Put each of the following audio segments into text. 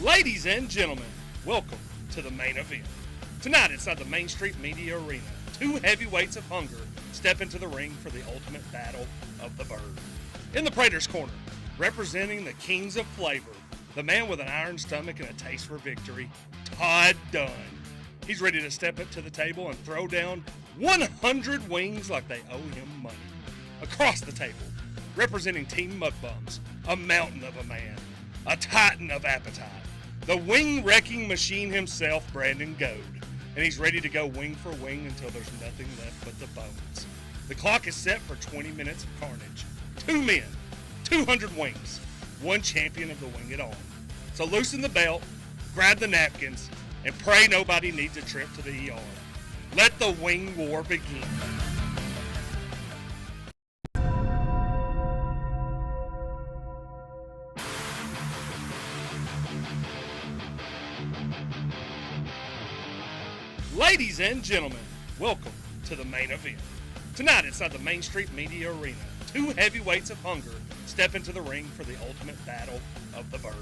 Ladies and gentlemen, welcome to the main event. Tonight inside the Main Street Media Arena, two heavyweights of hunger step into the ring for the ultimate battle of the bird. In the Prater's Corner, representing the Kings of Flavor, the man with an iron stomach and a taste for victory, Todd Dunn. He's ready to step up to the table and throw down 100 wings like they owe him money. Across the table, representing Team Mudbums, a mountain of a man, a titan of appetite, the wing-wrecking machine himself, Brandon Goad. And he's ready to go wing for wing until there's nothing left but the bones. The clock is set for 20 minutes of carnage. 2 men, 200 wings, one champion of the Wing It On. So loosen the belt, grab the napkins, and pray nobody needs a trip to the ER. Let the wing war begin. Ladies and gentlemen, welcome to the main event. Tonight inside the Main Street Media Arena, two heavyweights of hunger step into the ring for the ultimate battle of the bird.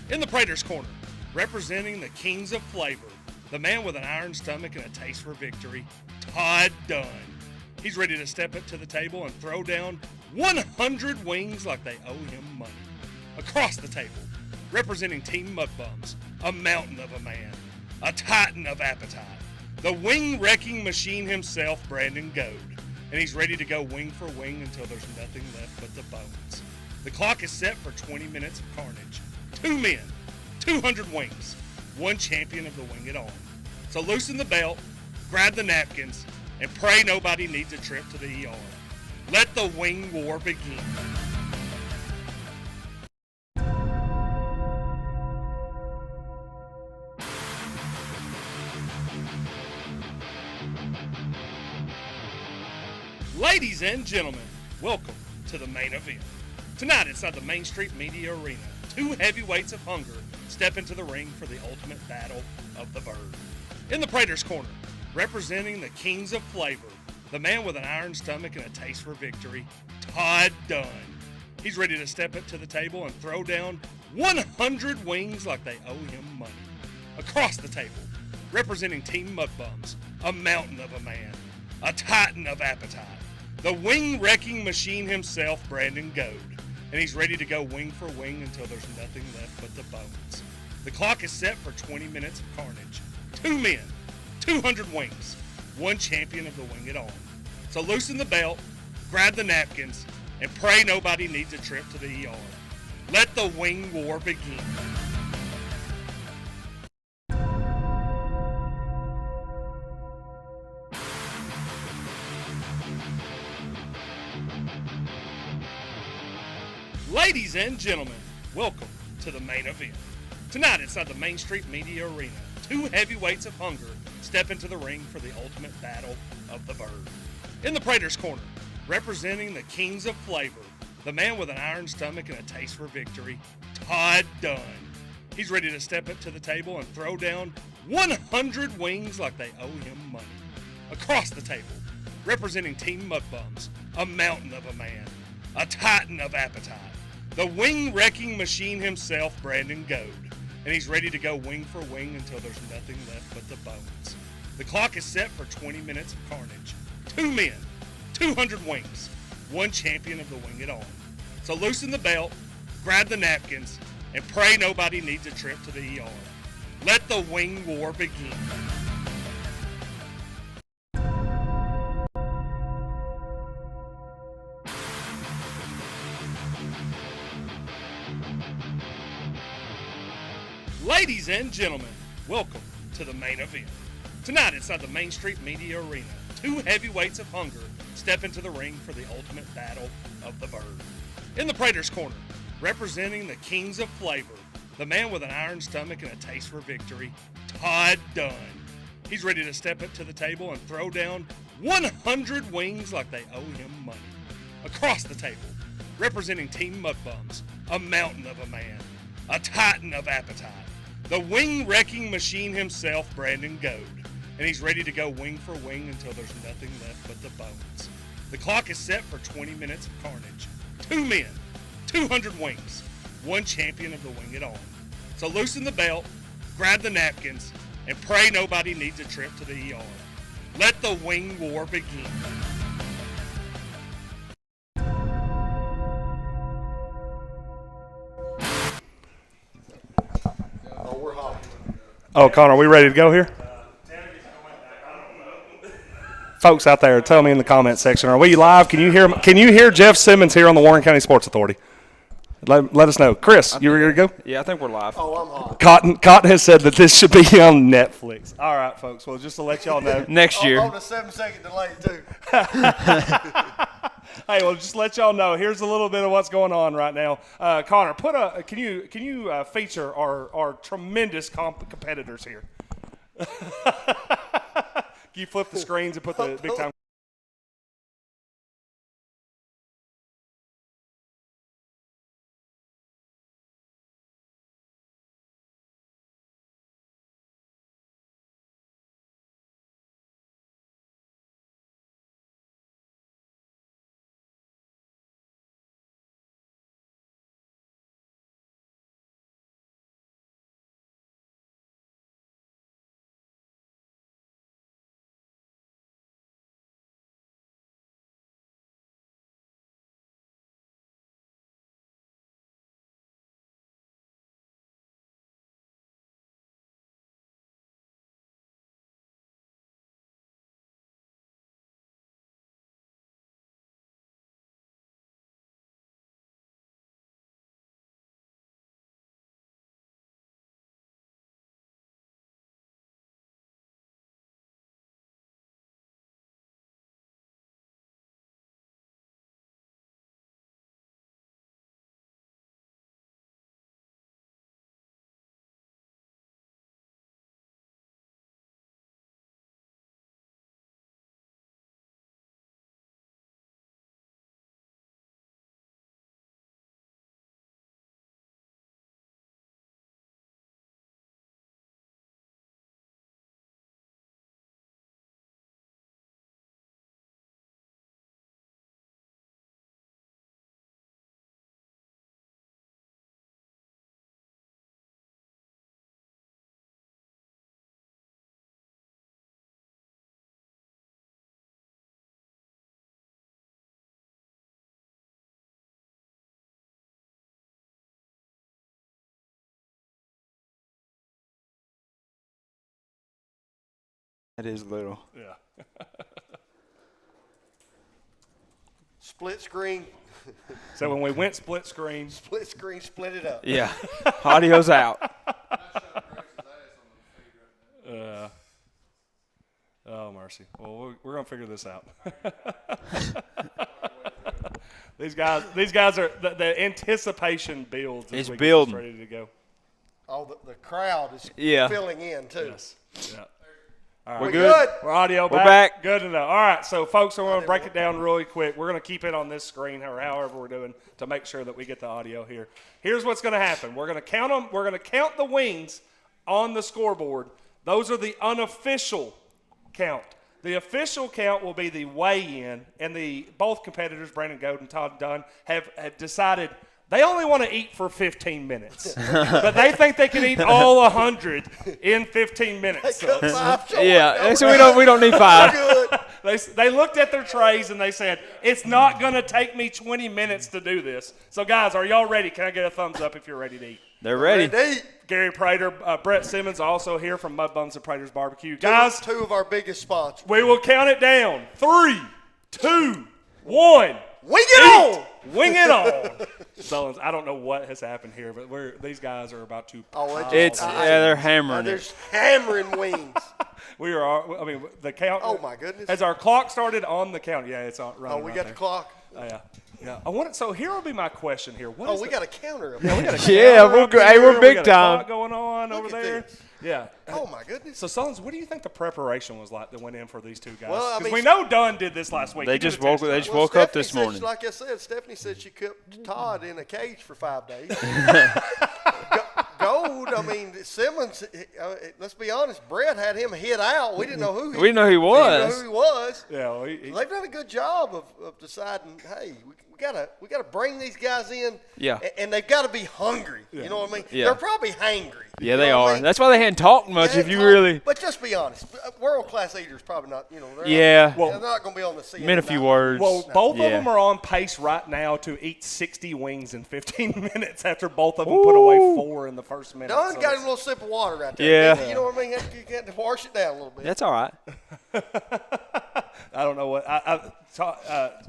In the Prater's Corner, representing the Kings of Flavor, the man with an iron stomach and a taste for victory, Todd Dunn. He's ready to step up to the table and throw down 100 wings like they owe him money. Across the table, representing Team Mudbums, a mountain of a man, a titan of appetite, the wing-wrecking machine himself, Brandon Goad. And he's ready to go wing for wing until there's nothing left but the bones. The clock is set for 20 minutes of carnage. 2 men, 200 wings, one champion of the Wing It On. So loosen the belt, grab the napkins, and pray nobody needs a trip to the ER. Let the wing war begin. Ladies and gentlemen, welcome to the main event. Tonight inside the Main Street Media Arena, two heavyweights of hunger step into the ring for the ultimate battle of the bird. In the Prater's Corner, representing the Kings of Flavor, the man with an iron stomach and a taste for victory, Todd Dunn. He's ready to step up to the table and throw down 100 wings like they owe him money. Across the table, representing Team Mudbums, a mountain of a man, a titan of appetite, the wing-wrecking machine himself, Brandon Goad. And he's ready to go wing for wing until there's nothing left but the bones. The clock is set for 20 minutes of carnage. 2 men, 200 wings, one champion of the Wing It On. So loosen the belt, grab the napkins, and pray nobody needs a trip to the ER. Let the wing war begin. Ladies and gentlemen, welcome to the main event. Tonight inside the Main Street Media Arena, two heavyweights of hunger step into the ring for the ultimate battle of the bird. In the Prater's Corner, representing the Kings of Flavor, the man with an iron stomach and a taste for victory, Todd Dunn. He's ready to step up to the table and throw down 100 wings like they owe him money. Across the table, representing Team Mudbums, a mountain of a man, a titan of appetite, the wing-wrecking machine himself, Brandon Goad. And he's ready to go wing for wing until there's nothing left but the bones. The clock is set for 20 minutes of carnage. 2 men, 200 wings, one champion of the Wing It On. So loosen the belt, grab the napkins, and pray nobody needs a trip to the ER. Let the wing war begin. Ladies and gentlemen, welcome to the main event. Tonight inside the Main Street Media Arena, two heavyweights of hunger step into the ring for the ultimate battle of the bird. In the Prater's Corner, representing the Kings of Flavor, the man with an iron stomach and a taste for victory, Todd Dunn. He's ready to step up to the table and throw down 100 wings like they owe him money. Across the table, representing Team Mudbums, a mountain of a man, a titan of appetite, the wing-wrecking machine himself, Brandon Goad. And he's ready to go wing for wing until there's nothing left but the bones. The clock is set for 20 minutes of carnage. 2 men, 200 wings, one champion of the Wing It On. So loosen the belt, grab the napkins, and pray nobody needs a trip to the ER. Let the wing war begin. Oh, we're hot. Oh, Connor, are we ready to go here? Folks out there, tell me in the comment section, are we live? Can you hear Jeff Simmons here on the Warren County Sports Authority? Let us know. Chris, you ready to go? Yeah, I think we're live. Oh, I'm hot. Cotton has said that this should be on Netflix. All right, folks. Well, just to let y'all know. Next year. On a 7-second delay, too. Hey, well, just let y'all know. Here's a little bit of what's going on right now. Connor, can you feature our tremendous competitors here? Can you flip the screens and put the big time? It is little. Yeah. Split screen. So when we went split screen. Split screen, split it up. Yeah. Audio's out. Oh, mercy. Well, we're going to figure this out. These guys are the anticipation builds. It's building. Ready to go. Oh, the crowd is filling in, too. Yes. Yeah. All right. We're good. We're audio back. We're back. Good to know. All right, so folks, we're going to break it down really quick. We're going to keep it on this screen or however we're doing to make sure that we get the audio here. Here's what's going to happen. We're going to count them. We're going to count the wings on the scoreboard. Those are the unofficial count. The official count will be the weigh-in, and both competitors, Brandon Gold and Todd Dunn, have decided they only want to eat for 15 minutes. But they think they can eat all 100 in 15 minutes. So we don't need 5. They looked at their trays and they said, it's not going to take me 20 minutes to do this. So, guys, are y'all ready? Can I get a thumbs up if you're ready to eat? They're ready. Gary Prater, Brett Simmons also here from Mud Bums and Prater's Barbecue. Guys, two of our biggest sponsors. We will count it down. 3, 2, 1. Wing it on! Wing it on. Sullins, I don't know what has happened here, but these guys are about to. They're hammering They're hammering wings. We are. I mean, the count. Oh my goodness! Has our clock started on the count? Yeah, it's on. Oh, we got the clock. Yeah. I want it. So here will be my question here. We got a counter. Yeah, we got a counter. We're big time. Going on over there. This. Yeah. Oh my goodness. So Sullins, what do you think the preration was like that went in for these two guys? Well, because we know Dunn did this last week. They just woke up this morning. Like I said, Stephanie said she kept Todd in a cage for 5 days. showed. I mean, Simmons. Let's be honest. Brett had him hit out. We didn't know who. We didn't know who he was. Yeah, well, they've done a good job of deciding. Hey, we gotta bring these guys in. Yeah. And they've got to be hungry. Yeah. You know what I mean? Yeah. They're probably hangry. Yeah, they are. I mean? That's why they hadn't talked much. But just be honest, world-class eaters probably not. You know, they're not going to be on the scene. In a few words. Well, both of them are on pace right now to eat 60 wings in 15 minutes after both of them put away 4 in the first minute. Don got him a little sip of water right there. Yeah. You know what I mean? You got to wash it down a little bit. That's all right. I don't know what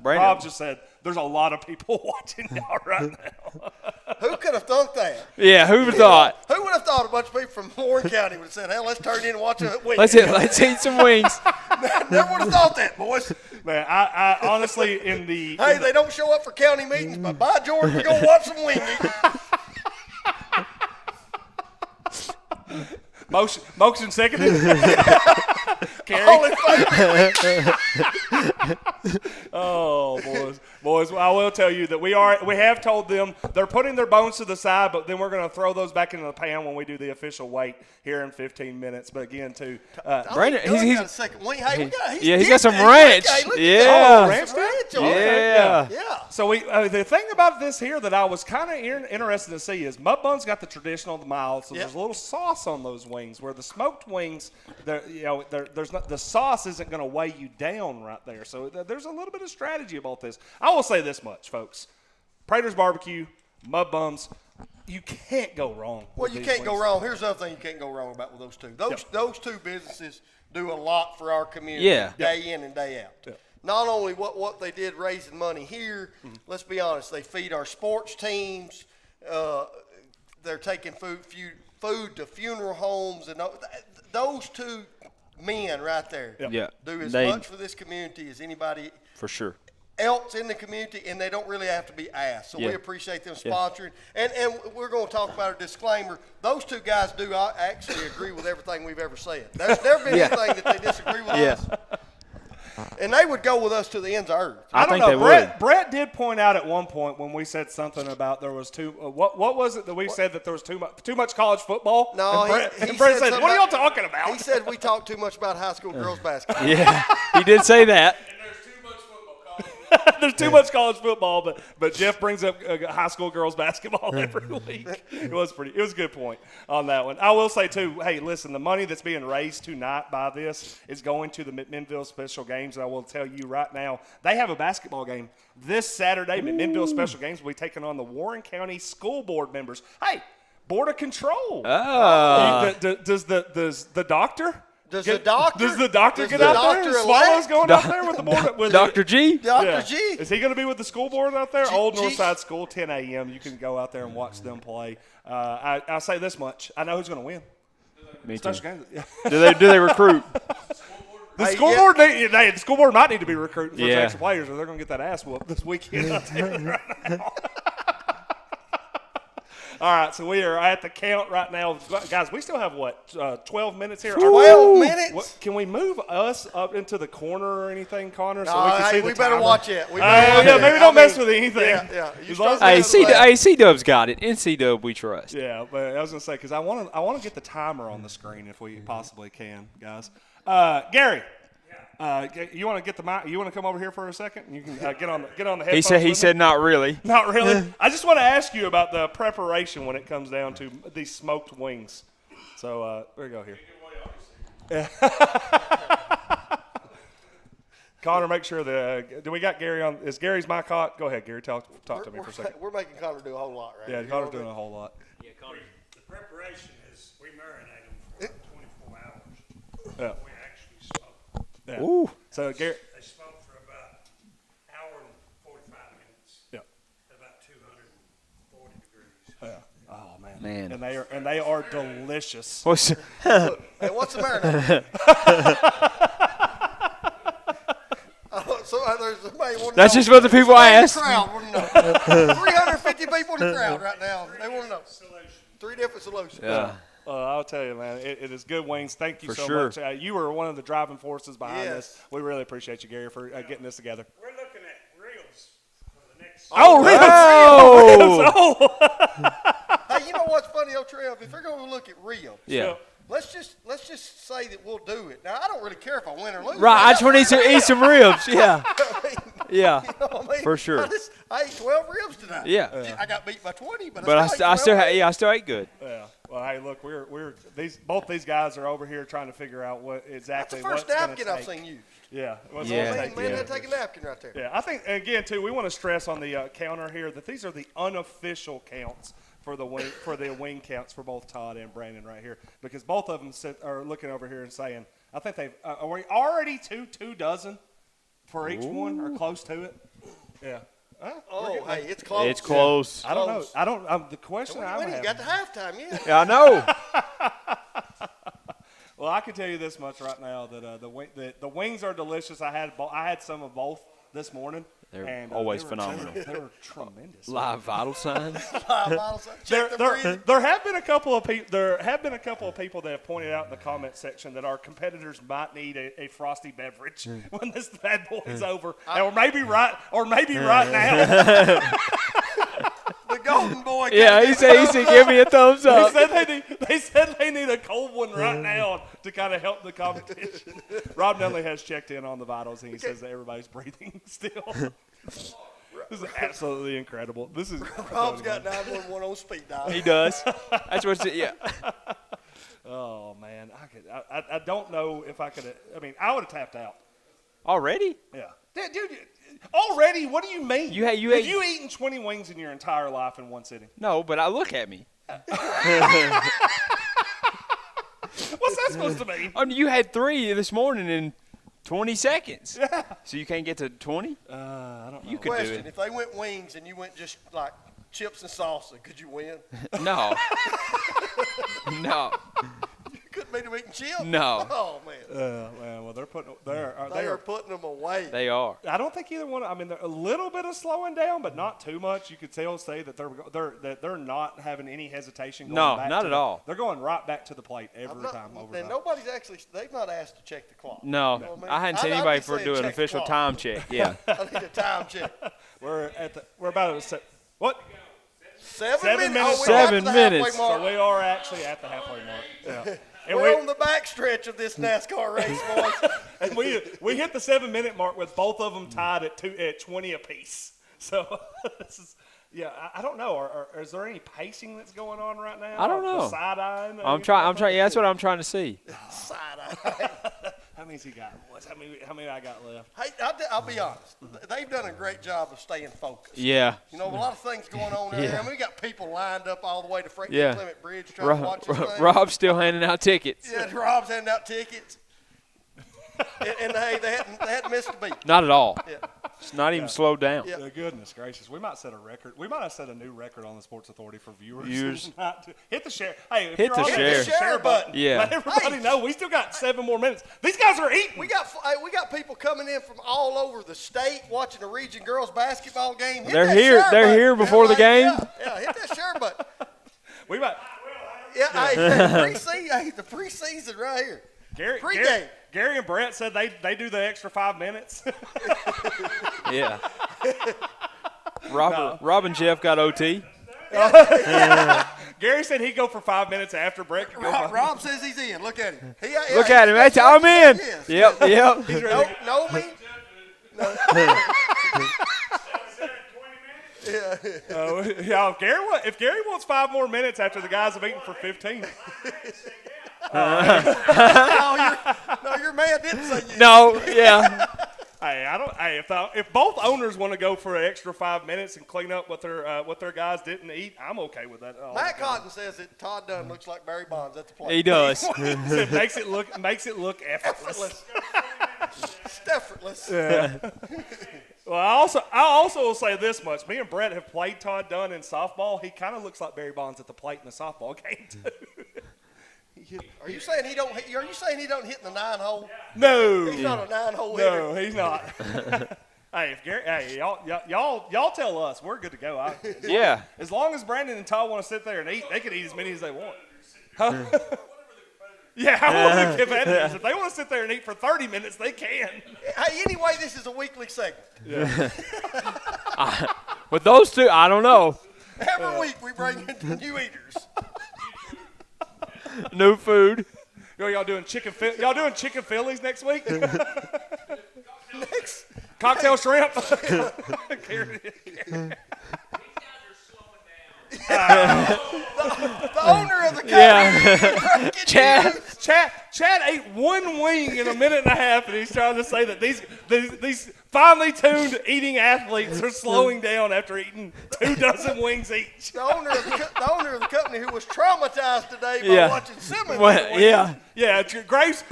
Rob just said. There's a lot of people watching y'all right now. Who could have thought that? Yeah, who would have thought? Who would have thought a bunch of people from Warren County would have said, "Hell, let's turn in and watch a wing." Let's eat some wings. Never would have thought that, boys. Man, I honestly they don't show up for county meetings, but by George, we're gonna watch some wing eating. Motion seconded. All in favor. Oh, boys! I will tell you that we have told them they're putting their bones to the side, but then we're going to throw those back into the pan when we do the official weight here in 15 minutes. But again, Brandon, he's got a second wing. Hey, he's got some ranch. Ranch. Yeah. So the thing about this here that I was kind of interested to see is Mud Bun's got the traditional mild, so there's a little sauce on those wings. Where the smoked wings, there's not, the sauce isn't going to weigh you down right there. So there's a little bit of strategy about this. I will say this much, folks: Prater's Barbecue, Mud Bums. You can't go wrong. Well, you can't go wrong. Here's the other thing you can't go wrong about with those two. Those two businesses do a lot for our community day in and day out. Yeah. Not only what they did raising money here, let's be honest, they feed our sports teams. They're taking food to funeral homes, and those two men right there do as much for this community as anybody for sure else in the community, and they don't really have to be asked. So we appreciate them sponsoring. And we're going to talk about a disclaimer. Those two guys do actually agree with everything we've ever said. There's never been anything that they disagree with us. And they would go with us to the ends of earth. I don't know. Brett did point out at one point when we said something about there was what was it that we said that there was too much college football? No, and Brett said, "What are y'all talking about?" He said we talk too much about high school girls basketball. Yeah, he did say that. There's too much college football, but Jeff brings up high school girls basketball every week. It was a good point on that one. I will say too, hey, listen, the money that's being raised tonight by this is going to the McMinnville Special Games, and I will tell you right now, they have a basketball game this Saturday. McMinnville Special Games will be taking on the Warren County School Board members. Hey, Board of Control. Does the doctor? Does the doctor get out there? Swallow's going out there with the board. With Dr. G? Dr. G. Is he going to be with the school board out there? Old Northside School, 10 a.m. You can go out there and watch them play. I'll say this much. I know who's going to win. Me too. Do they recruit? The school board might need to be recruiting for extra players, or they're going to get that ass whooped this weekend. I'll tell you right now. All right, so we are at the count right now. Guys, we still have, 12 minutes here? 12 minutes? Can we move us up into the corner or anything, Connor? No, so we can see we the better timer? watch it. Maybe don't mess with anything. Yeah. C-Dub's got it. In C-Dub, we trust. Yeah, but I was going to say, because I want to get the timer on the screen if we possibly can, guys. Gary. You want to get the mic? You want to come over here for a second? You can get on the headphones. He said not really. Not really. I just want to ask you about the preparation when it comes down to these smoked wings. So there you go here. Connor, make sure that do we got Gary on? Is Gary's mic hot? Go ahead, Gary. Talk to me for a second. We're making Connor do a whole lot, right? Yeah, Connor's doing a whole lot. Yeah, Connor. The preparation is we marinate them for 24 hours. Yeah. We actually smoke. Yeah. Ooh. So Gary. They smoke for about an hour and 45 minutes. Yeah. At about 240 degrees. Yeah. Oh Man. And they are delicious. Hey, what's the marinade? That's just what the people ask. 350 people in the crowd right now. They want to know. 3 different solutions. Yeah. I'll tell you, man, it is good wings. Thank you For so sure. much. You were one of the driving forces behind this. We really appreciate you, Gary, for getting this together. We're looking at reels for the next. Reels! Oh! Oh! Hey, you know what's funny, Trev? If they're going to look at ribs, Yeah. let's just say that we'll do it. Now I don't really care if I win or lose. Right. I just want to eat some ribs. Yeah. Yeah. You know what I mean? For sure. I ate 12 ribs tonight. Yeah. I got beat by 20, but I still ate good. Yeah. Well, hey, look, both these guys are over here trying to figure out what exactly. That's the first napkin I've seen used. Yeah. Man had to take a napkin right there. Yeah, I think again too. We want to stress on the counter here that these are the unofficial counts for the wing counts for both Todd and Brandon right here, because both of them are looking over here and saying, I think they've are we already two dozen for each one or close to it. Yeah. Hey, it's close. It's close. I don't know. I don't. The question I'm we ain't having. got to halftime yet. Yeah, I know. Well, I can tell you this much right now that the wings are delicious. I had some of both this morning. They're always phenomenal. They were tremendous. Live vital signs. There have been a couple of people that have pointed out in the comment section that our competitors might need a frosty beverage when this bad boy is over, or maybe right now. The golden boy. Yeah, he said, give me a thumbs up. They said they need a cold one right now to kind of help the competition. Rob Nunley has checked in on the vitals, and he says that everybody's breathing still. This is absolutely incredible. Rob's got 911 on speed dial. He does. That's what's it. Yeah. Oh man, I don't know if I could. I mean, I would have tapped out Already? Yeah, dude. Already? What do you mean? Have you eaten 20 wings in your entire life in one sitting? No, but look at me. What's that supposed to mean? I mean, you had 3 this morning in 20 seconds. Yeah. So you can't get to 20? I don't know. You could do Question: it. if they went wings and you went just like chips and salsa, could you win? No. No. You couldn't beat them eating chips. No. Oh man. Well, they are putting them away. They are. I don't think either one. I mean, they're a little bit of slowing down, but not too much. You could say that they're not having any hesitation. Going back not at all. They're going right back to the plate every time. And they've not asked to check the clock. No, You know what I hadn't seen anybody for do an check the official clock. time check. Yeah. I need a time check. We're about at what? 7 minutes. minutes. Oh, 7 we're at the minutes. halfway mark. So we are actually at the halfway mark. Yeah. And We're on the back stretch of this NASCAR race, boys. And we hit the 7-minute mark with both of them tied at 20 apiece. So this is. Yeah, I don't know. Is there any pacing that's going on right now? I don't know. The side-eyeing? I'm trying. Yeah, that's what I'm trying to see. Side-eye. How many's he got? How many I got left? Hey, I'll be honest. They've done a great job of staying focused. Yeah. You know, a lot of things going on there. Yeah. I mean, we got people lined up all the way to Franklin Yeah. Clement Bridge trying to watch this thing. Rob's still handing out tickets. Yeah, Rob's handing out tickets. and hey, they hadn't missed a beat. Not at all. Yeah. It's not even slowed down. Yeah. Goodness gracious. We might set a record. We might have set a new record on the Sports Authority for viewers. Hit the share. Hey, if Hit you're the on share. hit the share button. Yeah. Let everybody know we still got 7 more minutes. These guys are eating. We got people coming in from all over the state watching a Region girls basketball game. Hit They're that here. share They're button. here before the game. Yeah, hit that share button. We might. Yeah, the preseason right here. Pre-game. Gary and Brett said they do the extra 5 minutes. Yeah. Rob and Jeff got OT. Gary said he'd go for 5 minutes after Brett could go. Rob says he's in. Look at him. Look at him. I'm in. Yes. Yep. Know me? No. Yeah. If Gary wants 5 more minutes after the guys have eaten for 15. No, your man didn't say yes. No. Yeah. Hey, if both owners want to go for an extra 5 minutes and clean up what their guys didn't eat, I'm okay with that. Matt Cotton says that Todd Dunn looks like Barry Bonds at the plate. He does. It makes it look effortless. It's effortless. Yeah. Well, I also will say this much: me and Brett have played Todd Dunn in softball. He kind of looks like Barry Bonds at the plate in the softball game too. Are you saying he don't hit in the 9-hole? No, He's not a 9-hole hitter. no, he's not. Hey, if Gary, y'all tell us we're good to go. Yeah. As long as Brandon and Todd want to sit there and eat, they can eat as many as they want. Huh? Yeah, I want the competitors. If they want to sit there and eat for 30 minutes, they can. Hey, anyway, this is a weekly segment. Yeah. With those two, I don't know. Every week we bring in new eaters. No food. Y'all doing chicken Phillies next week? Next. Cocktail shrimp. The owner of the company. Yeah. Chad ate one wing in a minute and a half, and he's trying to say that these finely tuned eating athletes are slowing down after eating 24 wings each. The owner of the company who was traumatized today by watching Simmons. Well, yeah. Yeah, Graves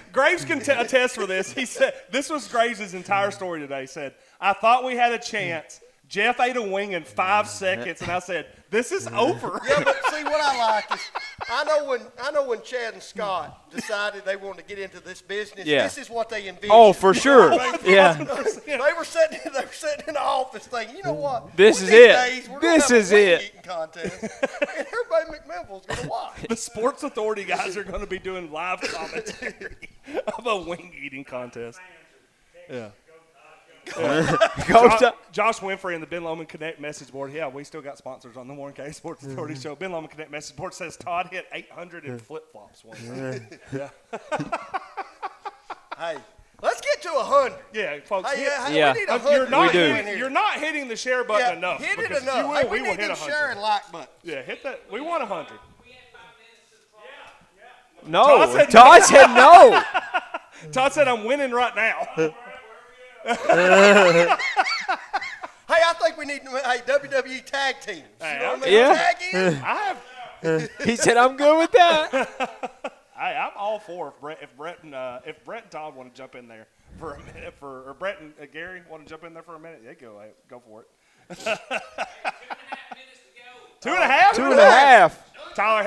can attest for this. He said, this was Graves' entire story today. He said, I thought we had a chance. Jeff ate a wing in 5 seconds, and I said, this is over. Yeah, but see, what I like is I know when Chad and Scott decided they wanted to get into this business, this is what they envisioned. Oh, for sure. Yeah. They were sitting in the office thinking, you know what? This is these it. Days, we're This gonna have is a wing it. eating contest, and everybody in McMinnville's going to watch. The Sports Authority guys are going to be doing live commentary of a wing eating contest. Yeah. Josh Winfrey and the Ben Lomond Connect message board. Yeah, we still got sponsors on the Warren K Sports Authority show. Ben Lomond Connect message board says Todd hit 800 in flip-flops one time. Yeah. Hey, let's get to 100. Yeah, folks. We Yeah. need 100. You're not hitting the share button enough. Hit it because enough. if you will, Hey, we will need hit them 100. share and like button. Yeah, hit that. We want 100. No. Todd Todd said no. Todd said, I'm winning right now. Hey, I think we need WWE tag teams. You know what I mean? Yeah. Tag in? He said, I'm good with that. Hey, I'm all for if Brett and Todd want to jump in there for a minute, or Brett and Gary want to jump in there for a minute. Yeah, go for it. 2.5 minutes to go. 2.5? 2.5. Tyler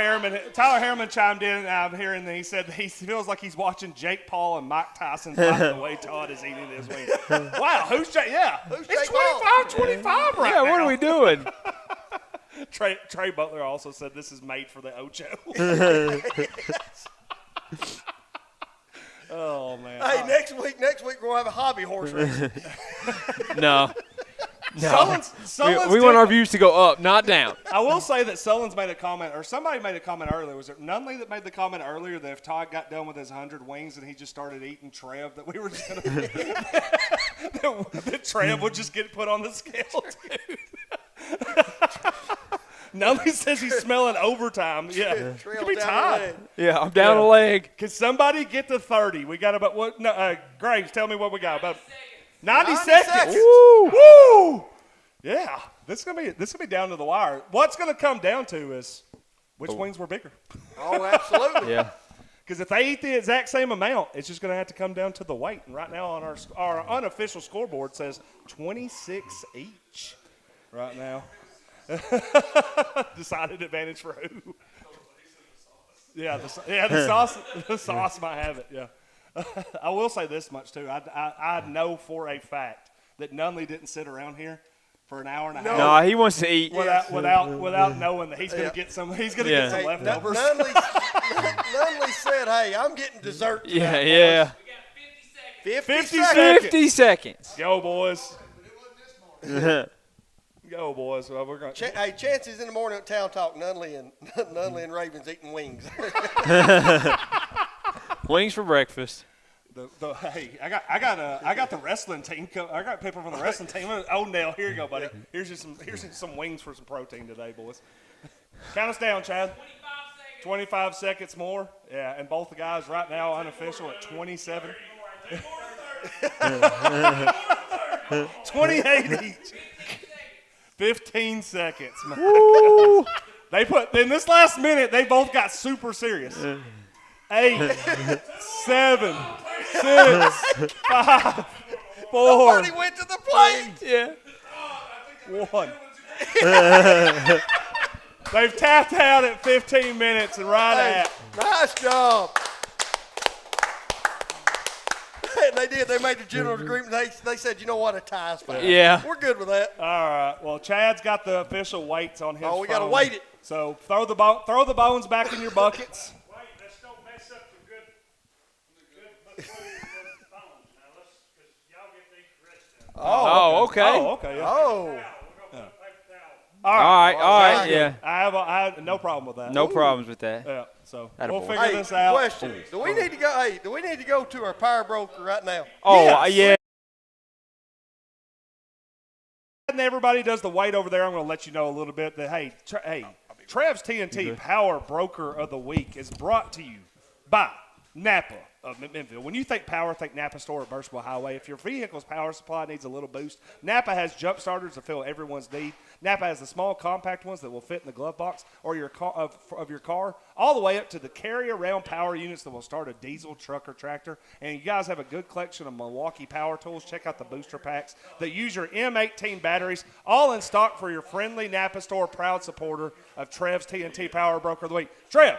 Harriman chimed in, and I'm hearing that he said he feels like he's watching Jake Paul and Mike Tyson fight the way Todd is eating his wings. Wow, who's Jake? Yeah, Who's it's Jake 25-25 right now. Yeah, what are we doing? Trey Butler also said this is made for the Ocho. Oh man. Hey, next week we're gonna have a hobby horse race. No. Sullins We want our views to go up, not down. I will say that Sullins made a comment, or somebody made a comment earlier. Was it Nunley that made the comment earlier that if Todd got done with his 100 wings and he just started eating Trev, that we were just gonna that Trev would just get put on the scale too? Nunley says he's smelling overtime. Yeah, could be Todd. Yeah, I'm down a leg. Can somebody get to 30? We got about what? No, Graves, tell me what we got. About 90 seconds. Woo! Woo! Yeah, this is gonna be down to the wire. What's gonna come down to is which wings were bigger. Oh, absolutely. Yeah. Because if they eat the exact same amount, it's just gonna have to come down to the weight. And right now on our unofficial scoreboard says 26 each. Right now. Decided advantage for who? Yeah, the sauce might have it. Yeah. I will say this much too. I know for a fact that Nunley didn't sit around here for an hour and a half. No, he wants to eat. Without knowing that he's gonna get some. He's gonna get some leftovers. Nunley said, "Hey, I'm getting dessert." Yeah, yeah. 50 50 seconds. Go boys. Go boys. Well, we're going. Hey, chances in the morning at Town Talk. Nunley and Ravens eating wings. Wings for breakfast. Hey, I got the wrestling team. I got people from the wrestling team. Oh, Nell, here you go, buddy. Here's some wings for some protein today, boys. Count us down, Chad. 25 seconds more. Yeah, and both the guys right now unofficial at 27. 28 each. 15 seconds. Woo! They put in this last minute. They both got super serious. 8, 7, 6, 5, 4. Somebody went to the plate. Yeah. 1. They've tapped out at 15 minutes and at. Nice job. And they did. They made the general agreement. They said, you know what, a tie's fine. Yeah. We're good with that. All right. Well, Chad's got the official weights on his phone. Oh, we got to weight it. So throw the bones back in your buckets. Wait, let's don't mess up the good phones now. Because y'all get the correct stuff. Oh, okay. Oh, okay. Yeah. Oh. We're going to put a paper towel All right, yeah. I have no problem with that. No problems with that. Yeah, so Attaboy. we'll figure this out. Question: Do we need to go? Hey, do we need to go to our power broker right now? Oh, Yes. yeah. And everybody does the wait over there. I'm going to let you know a little bit that Trev's TNT Power Broker of the Week is brought to you by Napa of McMinnville. When you think power, think Napa store at Burstable Highway. If your vehicle's power supply needs a little boost, Napa has jump starters to fill everyone's need. Napa has the small, compact ones that will fit in the glove box or your car, of your car, all the way up to the carry-around power units that will start a diesel, truck, or tractor. And you guys have a good collection of Milwaukee power tools. Check out the booster packs that use your M18 batteries, all in stock for your friendly Napa store, proud supporter of Trev's TNT Power Broker of the Week. Trev,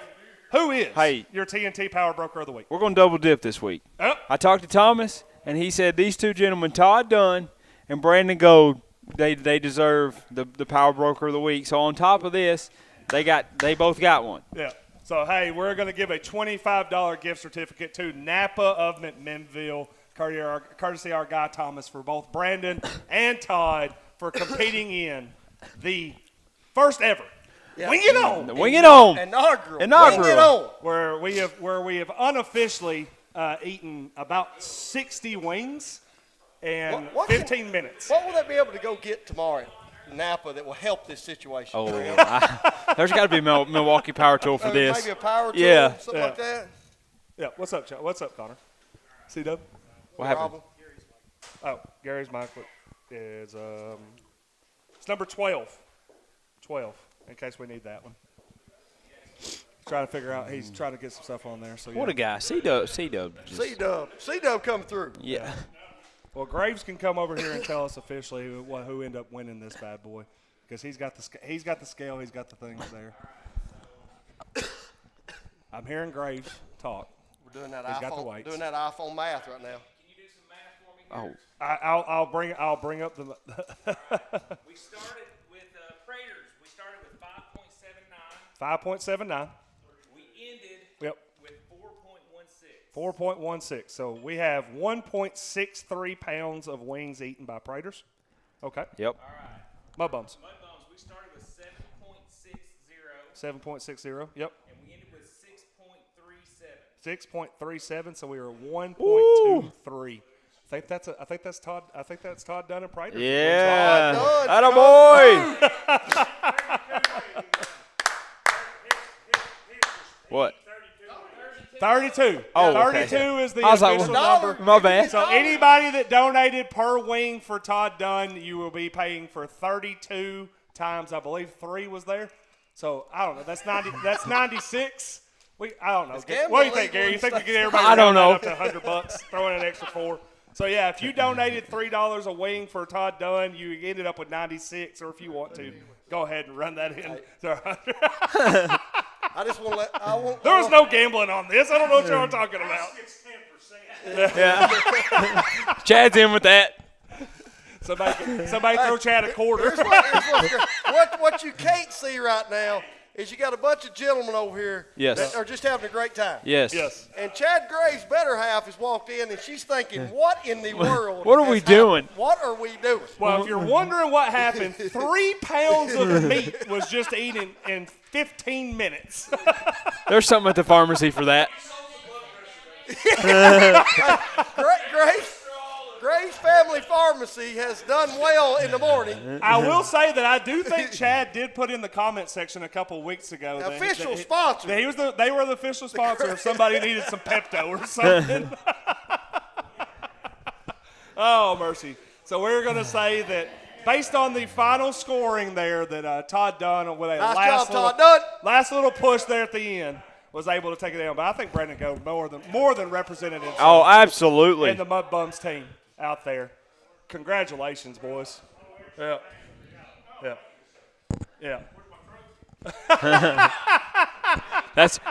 who is your TNT Power Broker of the Week? We're going to double dip this week. Oh. I talked to Thomas, and he said these two gentlemen, Todd Dunn and Brandon Gold, they deserve the Power Broker of the Week. So on top of this, they both got one. Yeah. So, hey, we're going to give a $25 gift certificate to Napa of McMinnville, courtesy our guy Thomas, for both Brandon and Todd for competing in the first ever Wing It On. The Wing It On. Inaugural. Wing It On. Where we have unofficially eaten about 60 wings in 15 minutes. What will they be able to go get tomorrow in Napa that will help this situation? Oh, there's got to be a Milwaukee power tool for this. Maybe a power tool, Yeah. something like that. Yeah. What's up, What's up, Connor? C-Dub? What happened? Oh, Gary's mic is it's number 12. 12, in case we need that one. Trying to figure out, he's trying to get some stuff on there. So What a guy. C-Dub. C-Dub come through. Yeah. Well, Graves can come over here and tell us officially who ended up winning this bad boy, because he's got the scale, he's got the things there. I'm hearing Graves talk. We're doing that He's got the weights. doing that iPhone math right now. Can you do some math for me? I'll bring up the. We started with Praters. We started with 5.79. 5.79. We ended Yep. with 4.16. 4.16. So we have 1.63 pounds of wings eaten by Praters. Okay. Yep. All right. Mud bums. Mud Bones, we started with 7.60. 7.60. Yep. And we ended with 6.37. 6.37. So we were 1.23. I think that's Todd. I think that's Todd Dunn and Praters. Yeah. Todd Dunn. Attaboy. What? 32. Oh, okay. 32 is the I was like, official well, number. my bad. So anybody that donated per wing for Todd Dunn, you will be paying for 32 times, I believe 3 was there. So I don't know. That's 90. That's 96. I don't know. What do you think, Gary? You think we get everybody I don't know. up to $100, throw in an extra 4? So yeah, if you donated $3 a wing for Todd Dunn, you ended up with 96. Or if you want to, go ahead and run that in. I just want to let. There was no gambling on this. I don't know what y'all are talking about. It's 10%. Yeah. Chad's in with that. Somebody throw Chad a quarter. What you can't see right now is you got a bunch of gentlemen over here that are just having a great time. Yes. And Chad Gray's better half has walked in, and she's thinking, what in the world? What are we doing? What are we doing? Well, if you're wondering what happened, 3 pounds of meat was just eaten in 15 minutes. There's something at the pharmacy for that. Gray's Family Pharmacy has done well in the morning. I will say that I do think Chad did put in the comment section a couple of weeks ago. Official sponsor. They were the official sponsor if somebody needed some Pepto or something. Oh, mercy. So we're going to say that based on the final scoring there that Todd Dunn with a last little push there at the end was able to take it down. But I think Brandon Go more than represented himself. Oh, absolutely. And the Mud Bums team out there. Congratulations, boys. Yeah.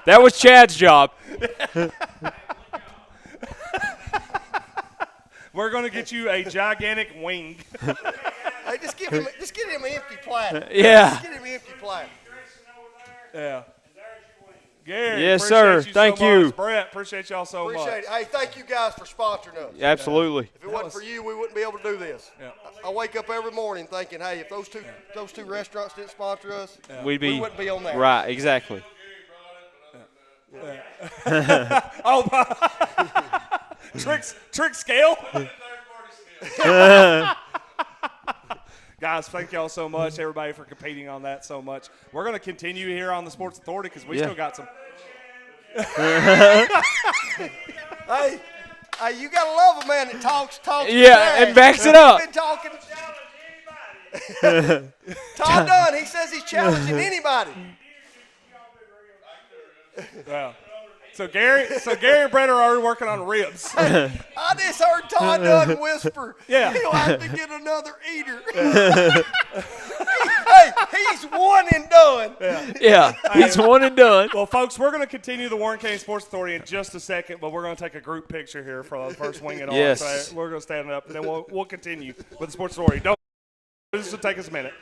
That was Chad's job. We're going to get you a gigantic wing. Hey, just get him an empty platter. Yeah. Just get him an empty platter. Yeah. Gary, Yes, appreciate sir. you Thank so you. much. Brett, appreciate y'all so Appreciate much. it. Hey, thank you guys for sponsoring us. Absolutely. If it wasn't for you, we wouldn't be able to do this. Yeah. I wake up every morning thinking, hey, if those two restaurants didn't sponsor us, We wouldn't be on that. Right, exactly. Trick scale. Guys, thank y'all so much, everybody, for competing on that so much. We're going to continue here on the Sports Authority because we still got some. Hey, you gotta love a man that talks. Yeah, and backs it up. He's been talking. Todd Dunn, he says he's challenging anybody. Yeah. So Gary and Brett are already working on ribs. I just heard Todd Dunn whisper, Yeah. he'll have to get another eater. Hey, he's one and done. Yeah, he's one and done. Well, folks, we're going to continue the Warren County Sports Authority in just a second, but we're going to take a group picture here for the first Wing It On. Yes. So we're going to stand up, and then we'll continue with the Sports Authority. This will take us a minute.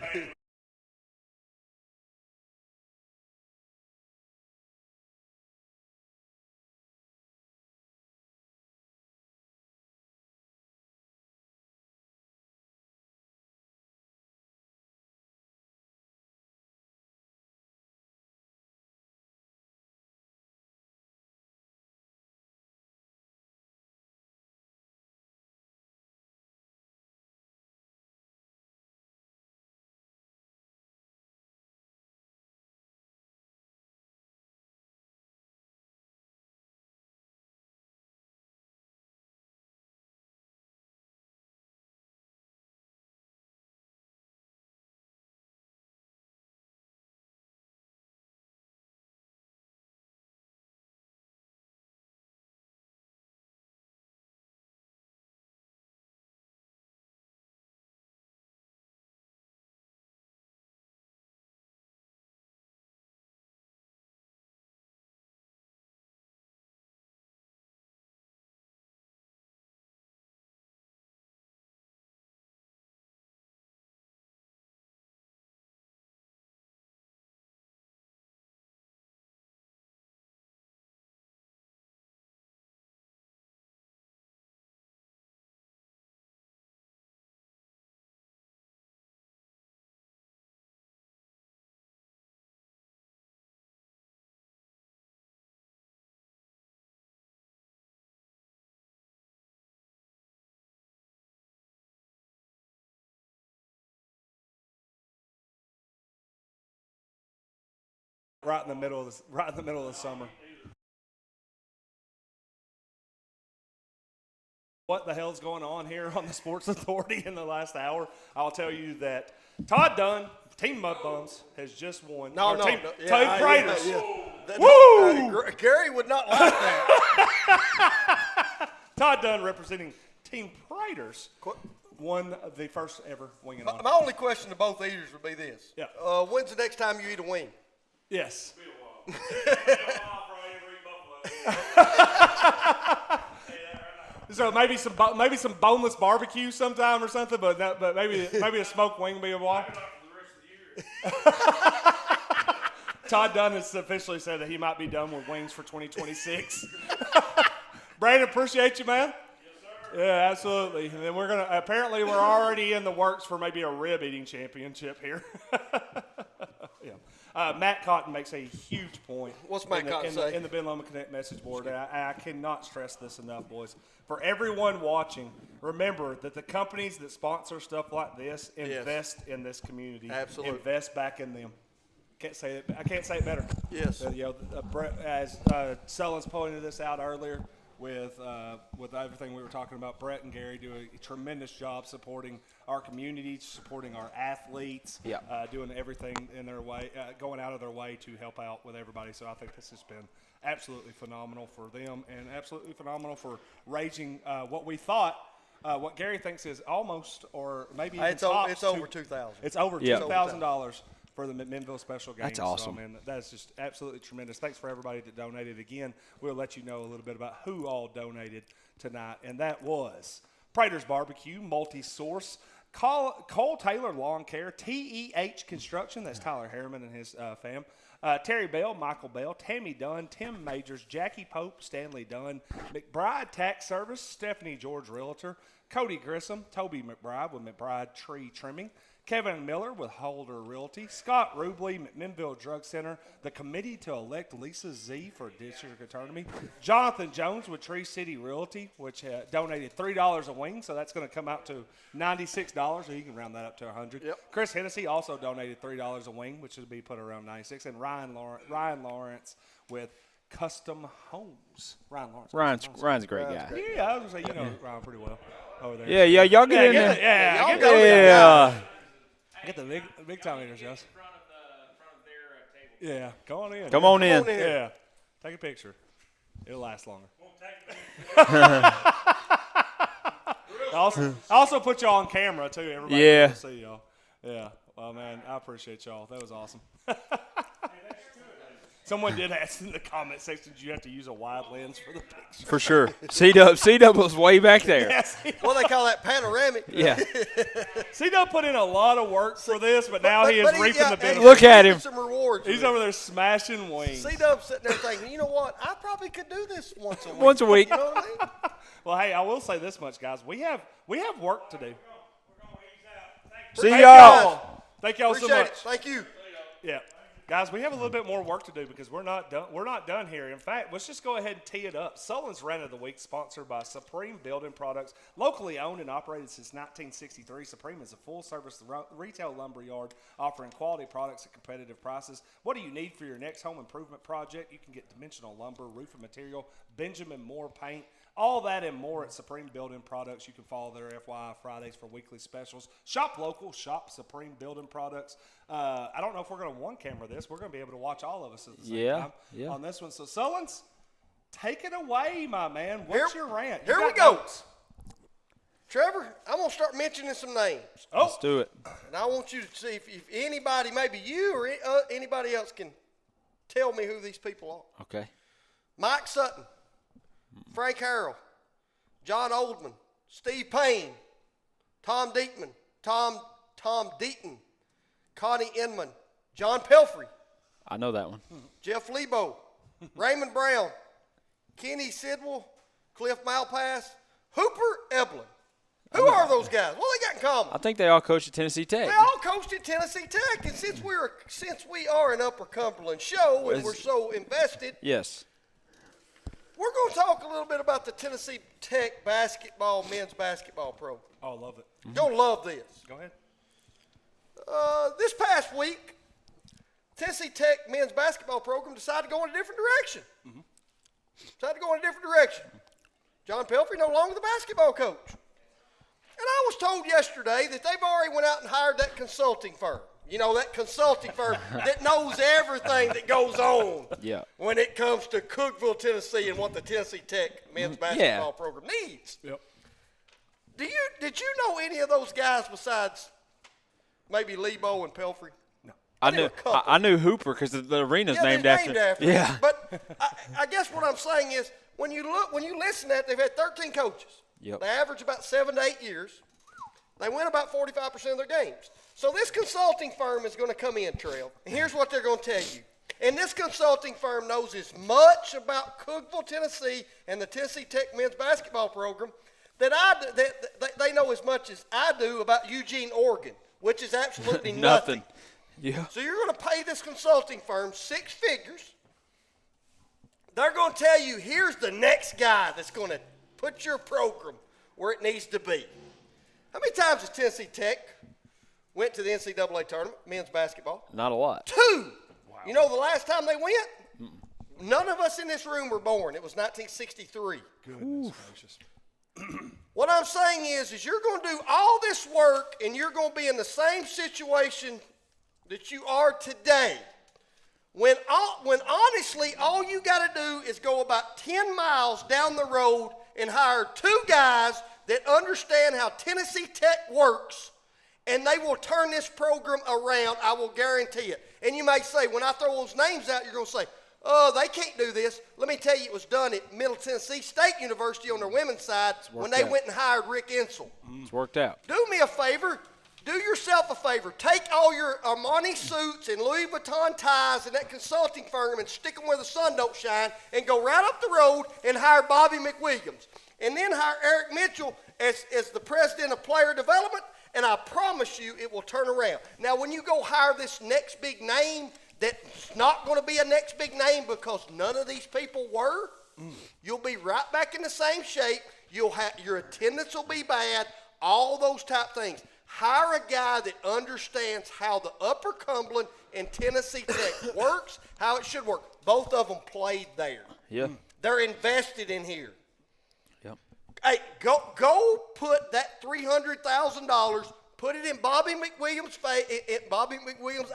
Right in the middle of the summer. What the hell's going on here on the Sports Authority in the last hour? I'll tell you that Todd Dunn, Team Mud Bums, has just won. Team Praetors. Woo! Gary would not like that. Todd Dunn, representing Team Praetors, won the first ever Wing It On. My only question to both eaters would be this. Yeah. When's the next time you eat a wing? Yes. So maybe some boneless barbecue sometime or something, but maybe a smoked wing would be a while. Todd Dunn has officially said that he might be done with wings for 2026. Brandon, appreciate you, man. Yes, sir. Yeah, absolutely. And then we're already in the works for maybe a rib eating championship here. Yeah. Matt Cotton makes a huge point. What's Matt Cotton say? In the Ben Loma Connect message board. I cannot stress this enough, boys. For everyone watching, remember that the companies that sponsor stuff like this invest in this community. Absolutely. Invest back in them. I can't say it better. Yes. Brett, as Sullins pointed this out earlier, with everything we were talking about, Brett and Gary do a tremendous job supporting our community, supporting our athletes, doing everything in their way, going out of their way to help out with everybody. So I think this has been absolutely phenomenal for them and absolutely phenomenal for raising what we thought, what Gary thinks is almost or maybe even It's over $2,000. It's over $2,000 for the McMinnville Special Games. That's awesome. So, man, that's just absolutely tremendous. Thanks for everybody that donated. Again, we'll let you know a little bit about who all donated tonight, and that was Prater's Barbecue, Multi-Source, Cole Taylor Lawn Care, TEH Construction, that's Tyler Harriman and his fam. Terry Bell, Michael Bell, Tammy Dunn, Tim Majors, Jackie Pope, Stanley Dunn, McBride Tax Service, Stephanie George Realtor, Cody Grissom, Toby McBride with McBride Tree Trimming, Kevin Miller with Holder Realty, Scott Rubley, McMinnville Drug Center, the Committee to Elect Lisa Z for District Attorney, Jonathan Jones with Tree City Realty, which donated $3 a wing, so that's going to come out to $96, so you can round that up to $100. Yep. Chris Hennessy also donated $3 a wing, which would be put around $96, and Ryan Lawrence with Custom Homes. Ryan's a great guy. Yeah, I was going to say, Ryan pretty well over there. Yeah, y'all get in there. Yeah, Yeah. Get the big time eaters, yes. In front of their table. Yeah, go on in. Come on in. Yeah, take a picture. It'll last longer. I also put y'all on camera too. Everybody can see y'all. Yeah. Well, man, I appreciate y'all. That was awesome. Someone did ask in the comment section, did you have to use a wide lens for the picture? For sure. C-Dub was way back there. Yes. What they call that, panoramic. Yeah. C-Dub put in a lot of work for this, but now he is reaping the benefits. Look at him. Some rewards. He's over there smashing wings. C-Dub's sitting there thinking, you know what? I probably could do this once a week. Once a week. You know what I mean? Well, hey, I will say this much, guys. We have work to do. See Thank y'all. Thank y'all so Appreciate much. it. Thank you. Yeah. Guys, we have a little bit more work to do because we're not done. We're not done here. In fact, let's just go ahead and tee it up. Sullivan's Rant of the Week, sponsored by Supreme Building Products, locally owned and operated since 1963. Supreme is a full-service retail lumber yard offering quality products at competitive prices. What do you need for your next home improvement project? You can get dimensional lumber, roofing material, Benjamin Moore paint, all that and more at Supreme Building Products. You can follow their FYI Fridays for weekly specials. Shop local, shop Supreme Building Products. I don't know if we're going to one camera this. We're going to be able to watch all of us at the same time on this one. So, Sullins, take it away, my man. What's your rant? Here we go. Trevor, I'm going to start mentioning some names. Oh. Let's do it. And I want you to see if anybody, maybe you or anybody else, can tell me who these people are. Okay. Mike Sutton, Frank Harrell, John Oldman, Steve Payne, Tom Deaton, Connie Inman, John Pelfrey, I know that one. Jeff Lebo, Raymond Brown, Kenny Sidwell, Cliff Malpass, Hooper Eblin. Who are those guys? What do they got in common? I think they all coached at Tennessee Tech. They all coached at Tennessee Tech, and since we are an Upper Cumberland show and we're so invested, Yes. we're going to talk a little bit about the Tennessee Tech men's basketball program. Oh, I love it. You'll love this. Go ahead. This past week, Tennessee Tech men's basketball program decided to go in a different direction. John Pelfrey no longer the basketball coach. And I was told yesterday that they've already went out and hired that consulting firm. You know, that consulting firm that knows everything that goes on when it comes to Cookeville, Tennessee, and what the Tennessee Tech men's basketball program needs. Yep. Did you know any of those guys besides maybe Lebo and Pelfrey? No. I knew Hooper because the arena's named after him. Yeah. But I guess what I'm saying is when you listen to that, they've had 13 coaches. Yep. They average about 7 to 8 years. They win about 45% of their games. So this consulting firm is going to come in, Trail, and here's what they're going to tell you. And this consulting firm knows as much about Cookeville, Tennessee, and the Tennessee Tech men's basketball program that they know as much as I do about Eugene, Oregon, which is absolutely nothing. Yeah. So you're going to pay this consulting firm 6 figures. They're going to tell you, here's the next guy that's going to put your program where it needs to be. How many times has Tennessee Tech went to the NCAA tournament, men's basketball? Not a lot. 2. Wow. You know the last time they went? None of us in this room were born. It was 1963. Goodness gracious. What I'm saying is you're going to do all this work and you're going to be in the same situation that you are today. When honestly all you got to do is go about 10 miles down the road and hire 2 guys that understand how Tennessee Tech works, and they will turn this program around, I will guarantee it. And you may say, when I throw those names out, you're going to say, oh, they can't do this. Let me tell you, it was done at Middle Tennessee State University on their women's side when they went and hired Rick Insell. It's worked out. Do me a favor. Do yourself a favor. Take all your Armani suits and Louis Vuitton ties and that consulting firm and stick them where the sun don't shine and go right up the road and hire Bobby McWilliams. And then hire Eric Mitchell as the president of player development, and I promise you it will turn around. Now, when you go hire this next big name that's not going to be a next big name because none of these people were, you'll be right back in the same shape. Your attendance will be bad, all those type things. Hire a guy that understands how the Upper Cumberland and Tennessee Tech works, how it should work. Both of them played there. Yeah. They're invested in here. Yep. Hey, go put that $300,000, put it in Bobby McWilliams'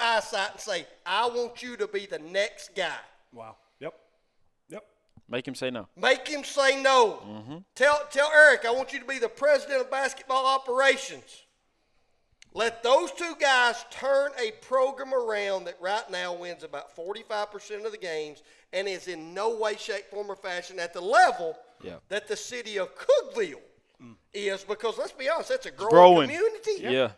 eyesight and say, I want you to be the next guy. Wow. Yep. Make him say no. Make him say no. Mm-hmm. Tell Eric, I want you to be the president of basketball operations. Let those two guys turn a program around that right now wins about 45% of the games and is in no way, shape, form, or fashion at the level that the city of Cookeville is, because let's be honest, that's a growing community. Yeah.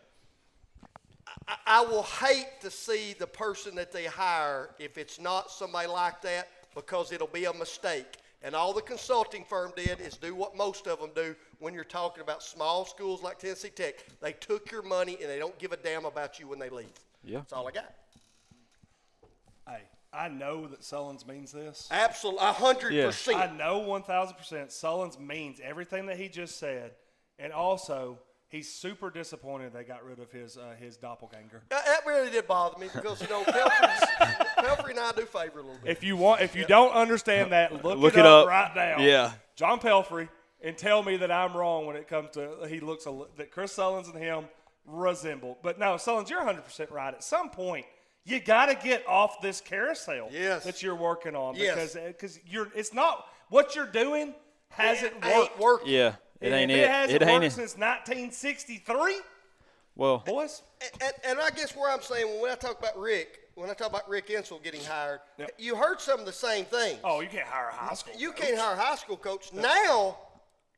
I will hate to see the person that they hire if it's not somebody like that, because it'll be a mistake. And all the consulting firm did is do what most of them do when you're talking about small schools like Tennessee Tech. They took your money and they don't give a damn about you when they leave. Yeah. That's all I got. Hey, I know that Sullins means this. Absolutely, 100%. I know 1,000% Sullins means everything that he just said. And also, he's super disappointed they got rid of his doppelganger. That really did bother me because, Pelfrey and I do favor a little bit. If you don't understand that, look it up right now. Yeah. John Pelfrey, and tell me that I'm wrong when it comes to that Chris Sullins and him resemble. But no, Sullins, you're 100% right. At some point, you got to get off this carousel that you're working on, because it's not what you're doing hasn't worked. Yeah. It ain't it. It hasn't ain't worked since 1963. Well, boys. And I guess where I'm saying, when I talk about Rick Insell getting hired, you heard some of the same things. Oh, you can't hire a high school You coach. can't hire a high school coach. Now,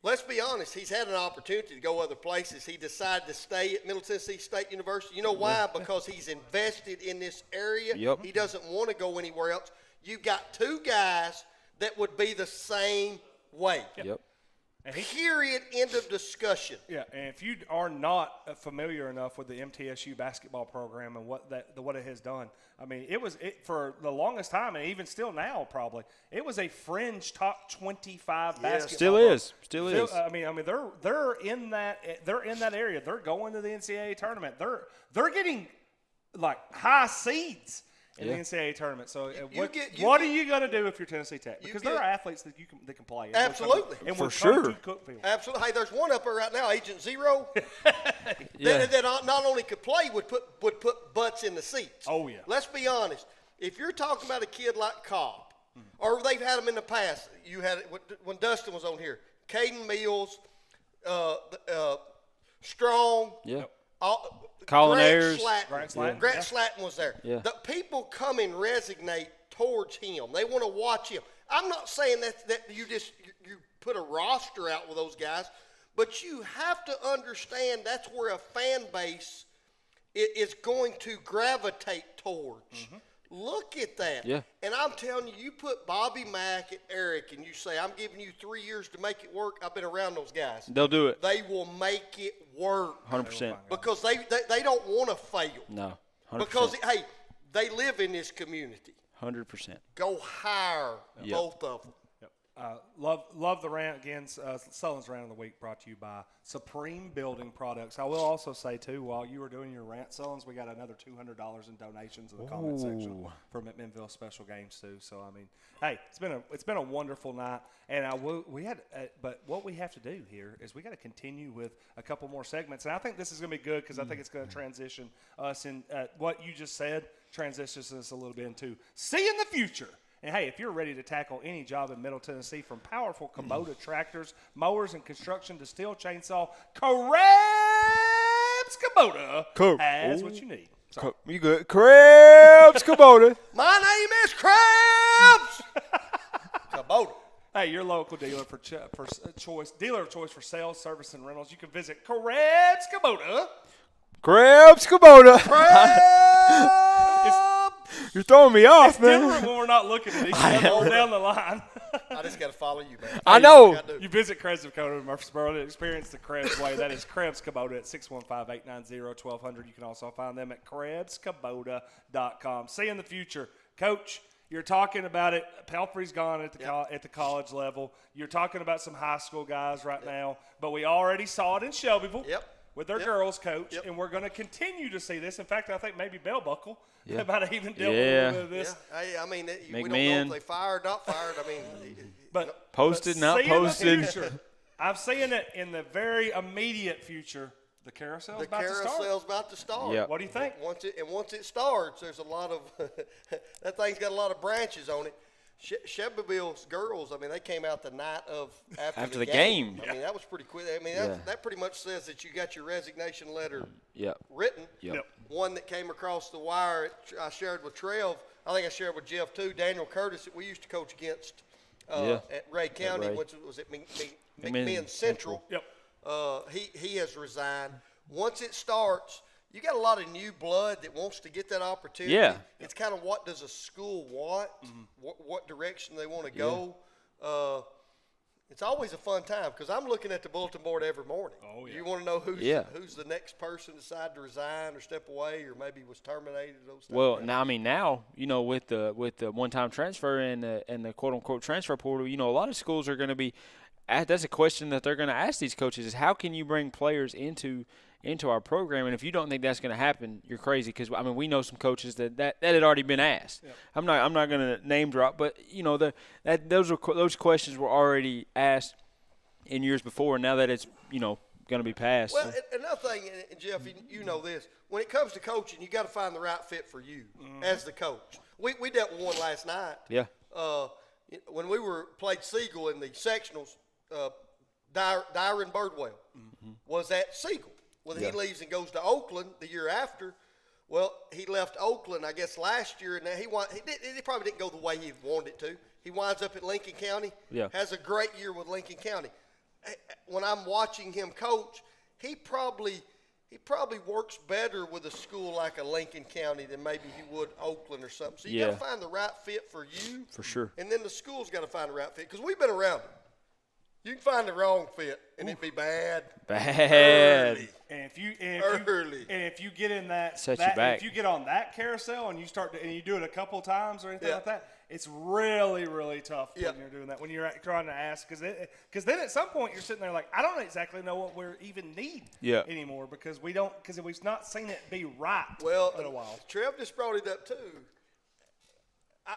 let's be honest, he's had an opportunity to go other places. He decided to stay at Middle Tennessee State University. You know why? Because he's invested in this area. Yep. He doesn't want to go anywhere else. You've got two guys that would be the same way. Yep. Period. End of discussion. Yeah, and if you are not familiar enough with the MTSU basketball program and what it has done, I mean, it for the longest time, and even still now, probably it was a fringe top 25 basketball. Still is. I mean, they're in that area. They're going to the NCAA tournament. They're getting like high seeds in the NCAA tournament. So what are you going to do if you're Tennessee Tech? Because there are athletes that can play. Absolutely. And for sure. Absolutely. Hey, there's one up there right now, Agent Zero, that not only could play, would put butts in the seats. Oh, yeah. Let's be honest. If you're talking about a kid like Cobb, or they've had them in the past, you had it when Dustin was on here, Caden Mills, Strong, Colin Grant Ayers. Grant Slatton was there. Yeah. The people come and resonate towards him. They want to watch him. I'm not saying that you put a roster out with those guys, but you have to understand that's where a fan base is going to gravitate towards. Mm-hmm. Look at that. Yeah. And I'm telling you, you put Bobby Mack and Eric and you say, I'm giving you 3 years to make it work. I've been around those guys. They'll do it. They will make it work. 100%. Because they don't want to fail. No. 100%. Because, hey, they live in this community. 100%. Go hire both of them. Love the rant again. Sullivan's Rant of the Week brought to you by Supreme Building Products. I will also say too, while you were doing your rant, Sullins, we got another $200 in donations in the comment section for McMinnville special games too. So I mean, hey, it's been a wonderful night, and but what we have to do here is we got to continue with a couple more segments, and I think this is going to be good because I think it's going to transition us in what you just said transitions us a little bit into see in the future. And, hey, if you're ready to tackle any job in Middle Tennessee, from powerful Kubota tractors, mowers, and construction to steel chainsaw, Krebs Kubota has what you need. You good? Krebs Kubota. My name is Krebs Kubota. Hey, your local dealer for choice, dealer of choice for sales, service, and rentals. You can visit Krebs Kubota. Krebs Kubota. You're throwing me off, It's man. different when we're not looking at each other or down the line. I just got to follow you, man. I know. You visit Krebs Kubota in Murfreesboro to experience the Krebs way. That is Krebs Kubota at 615-890-1200. You can also find them at KrebsKubota.com. See in the future, Coach. You're talking about it. Pelfrey's gone at the college level. You're talking about some high school guys right now, but we already saw it in Shelbyville with their girls coach, and we're going to continue to see this. In fact, I think maybe Bell Buckle might have even dealt with a little bit of this. Yeah. Hey, I mean, we don't know if they fired, not fired. I mean, but posted, not posted. I'm seeing it in the very immediate future. The carousel's about to start. The carousel's about to start. Yep. What do you think? Once it starts, there's a lot of that thing's got a lot of branches on it. Shelbyville's girls, I mean, they came out the night of after the game. I mean, that was pretty quick. I mean, that pretty much says that you got your resignation letter written. Yep. One that came across the wire, I shared with Trev. I think I shared with Jeff too. Daniel Curtis, that we used to coach against at Ray County, which was at McMinn Central. Yep. He has resigned. Once it starts, you got a lot of new blood that wants to get that opportunity. Yeah. It's kind of what does a school want, what direction they want to go. It's always a fun time because I'm looking at the bulletin board every morning. Oh, yeah. You want to know who's the next person to decide to resign or step away or maybe was terminated. Those well, now with the one-time transfer and the quote-unquote transfer portal, a lot of schools are going to be – that's a question that they're going to ask these coaches is how can you bring players into our program? And if you don't think that's going to happen, you're crazy because, I mean, we know some coaches that had already been asked. Yep. I'm not going to name drop, but, those questions were already asked in years before, and now that it's, going to be passed. Well, another thing, and Jeff, you know this, when it comes to coaching, you got to find the right fit for you as the coach. We dealt with one last night. Yeah. When we played Siegel in the sectionals, Dyron Birdwell was at Siegel. Well, he leaves and goes to Oakland the year after. Well, he left Oakland, I guess, last year, and now he probably didn't go the way he wanted it to. He winds up at Lincoln County, has a great year with Lincoln County. When I'm watching him coach, he probably works better with a school like a Lincoln County than maybe he would Oakland or something. So you got to find the right fit for you. For sure. And then the school's got to find the right fit because we've been around it. You can find the wrong fit, and it'd be bad. Early. And if you get in if you get on that carousel and you and you do it a couple times or anything like that, it's really, really tough when you're doing that. When you're trying to ask, because then at some point you're sitting there like, I don't exactly know what we even need anymore because we've not seen it be right in a while. Trev just brought it up too.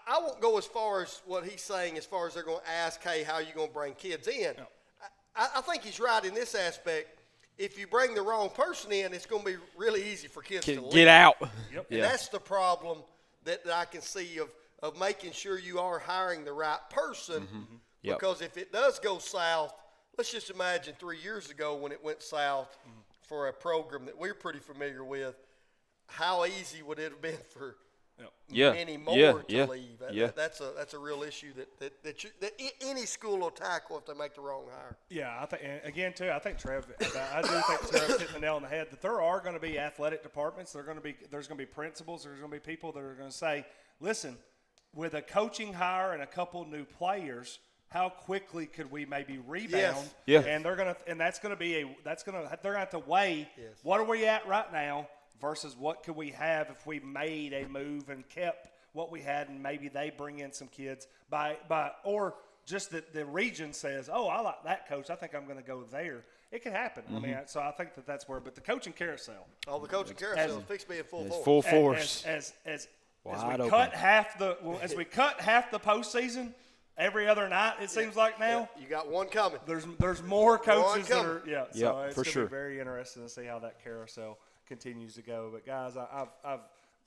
I won't go as far as what he's saying as far as they're going to ask, hey, how are you going to bring kids in? No. I think he's right in this aspect. If you bring the wrong person in, it's going to be really easy for kids to leave. Get out. Yep. And that's the problem that I can see of making sure you are hiring the right person because if it does go south, let's just imagine 3 years ago when it went south for a program that we're pretty familiar with, how easy would it have been for any more to leave. That's a real issue that any school will tackle if they make the wrong hire. Yeah, I think I think Trev. I do think Trev's hitting the nail on the head that there are going to be athletic departments. There's going to be principals. There's going to be people that are going to say, listen, with a coaching hire and a couple new players, how quickly could we maybe rebound? Yes. And they're going to have to weigh what are we at right now versus what could we have if we made a move and kept what we had and maybe they bring in some kids or just that the region says, oh, I like that coach. I think I'm going to go there. It can happen. I mean, so I think that's where. But the coaching carousel. Oh, the coaching carousel is fixed to be in full force. Full force. As we cut half the postseason every other night, it seems like now. Yeah, you got one coming. There's more coaches that are so it's for going sure. to be very interesting to see how that carousel continues to go. But guys, I've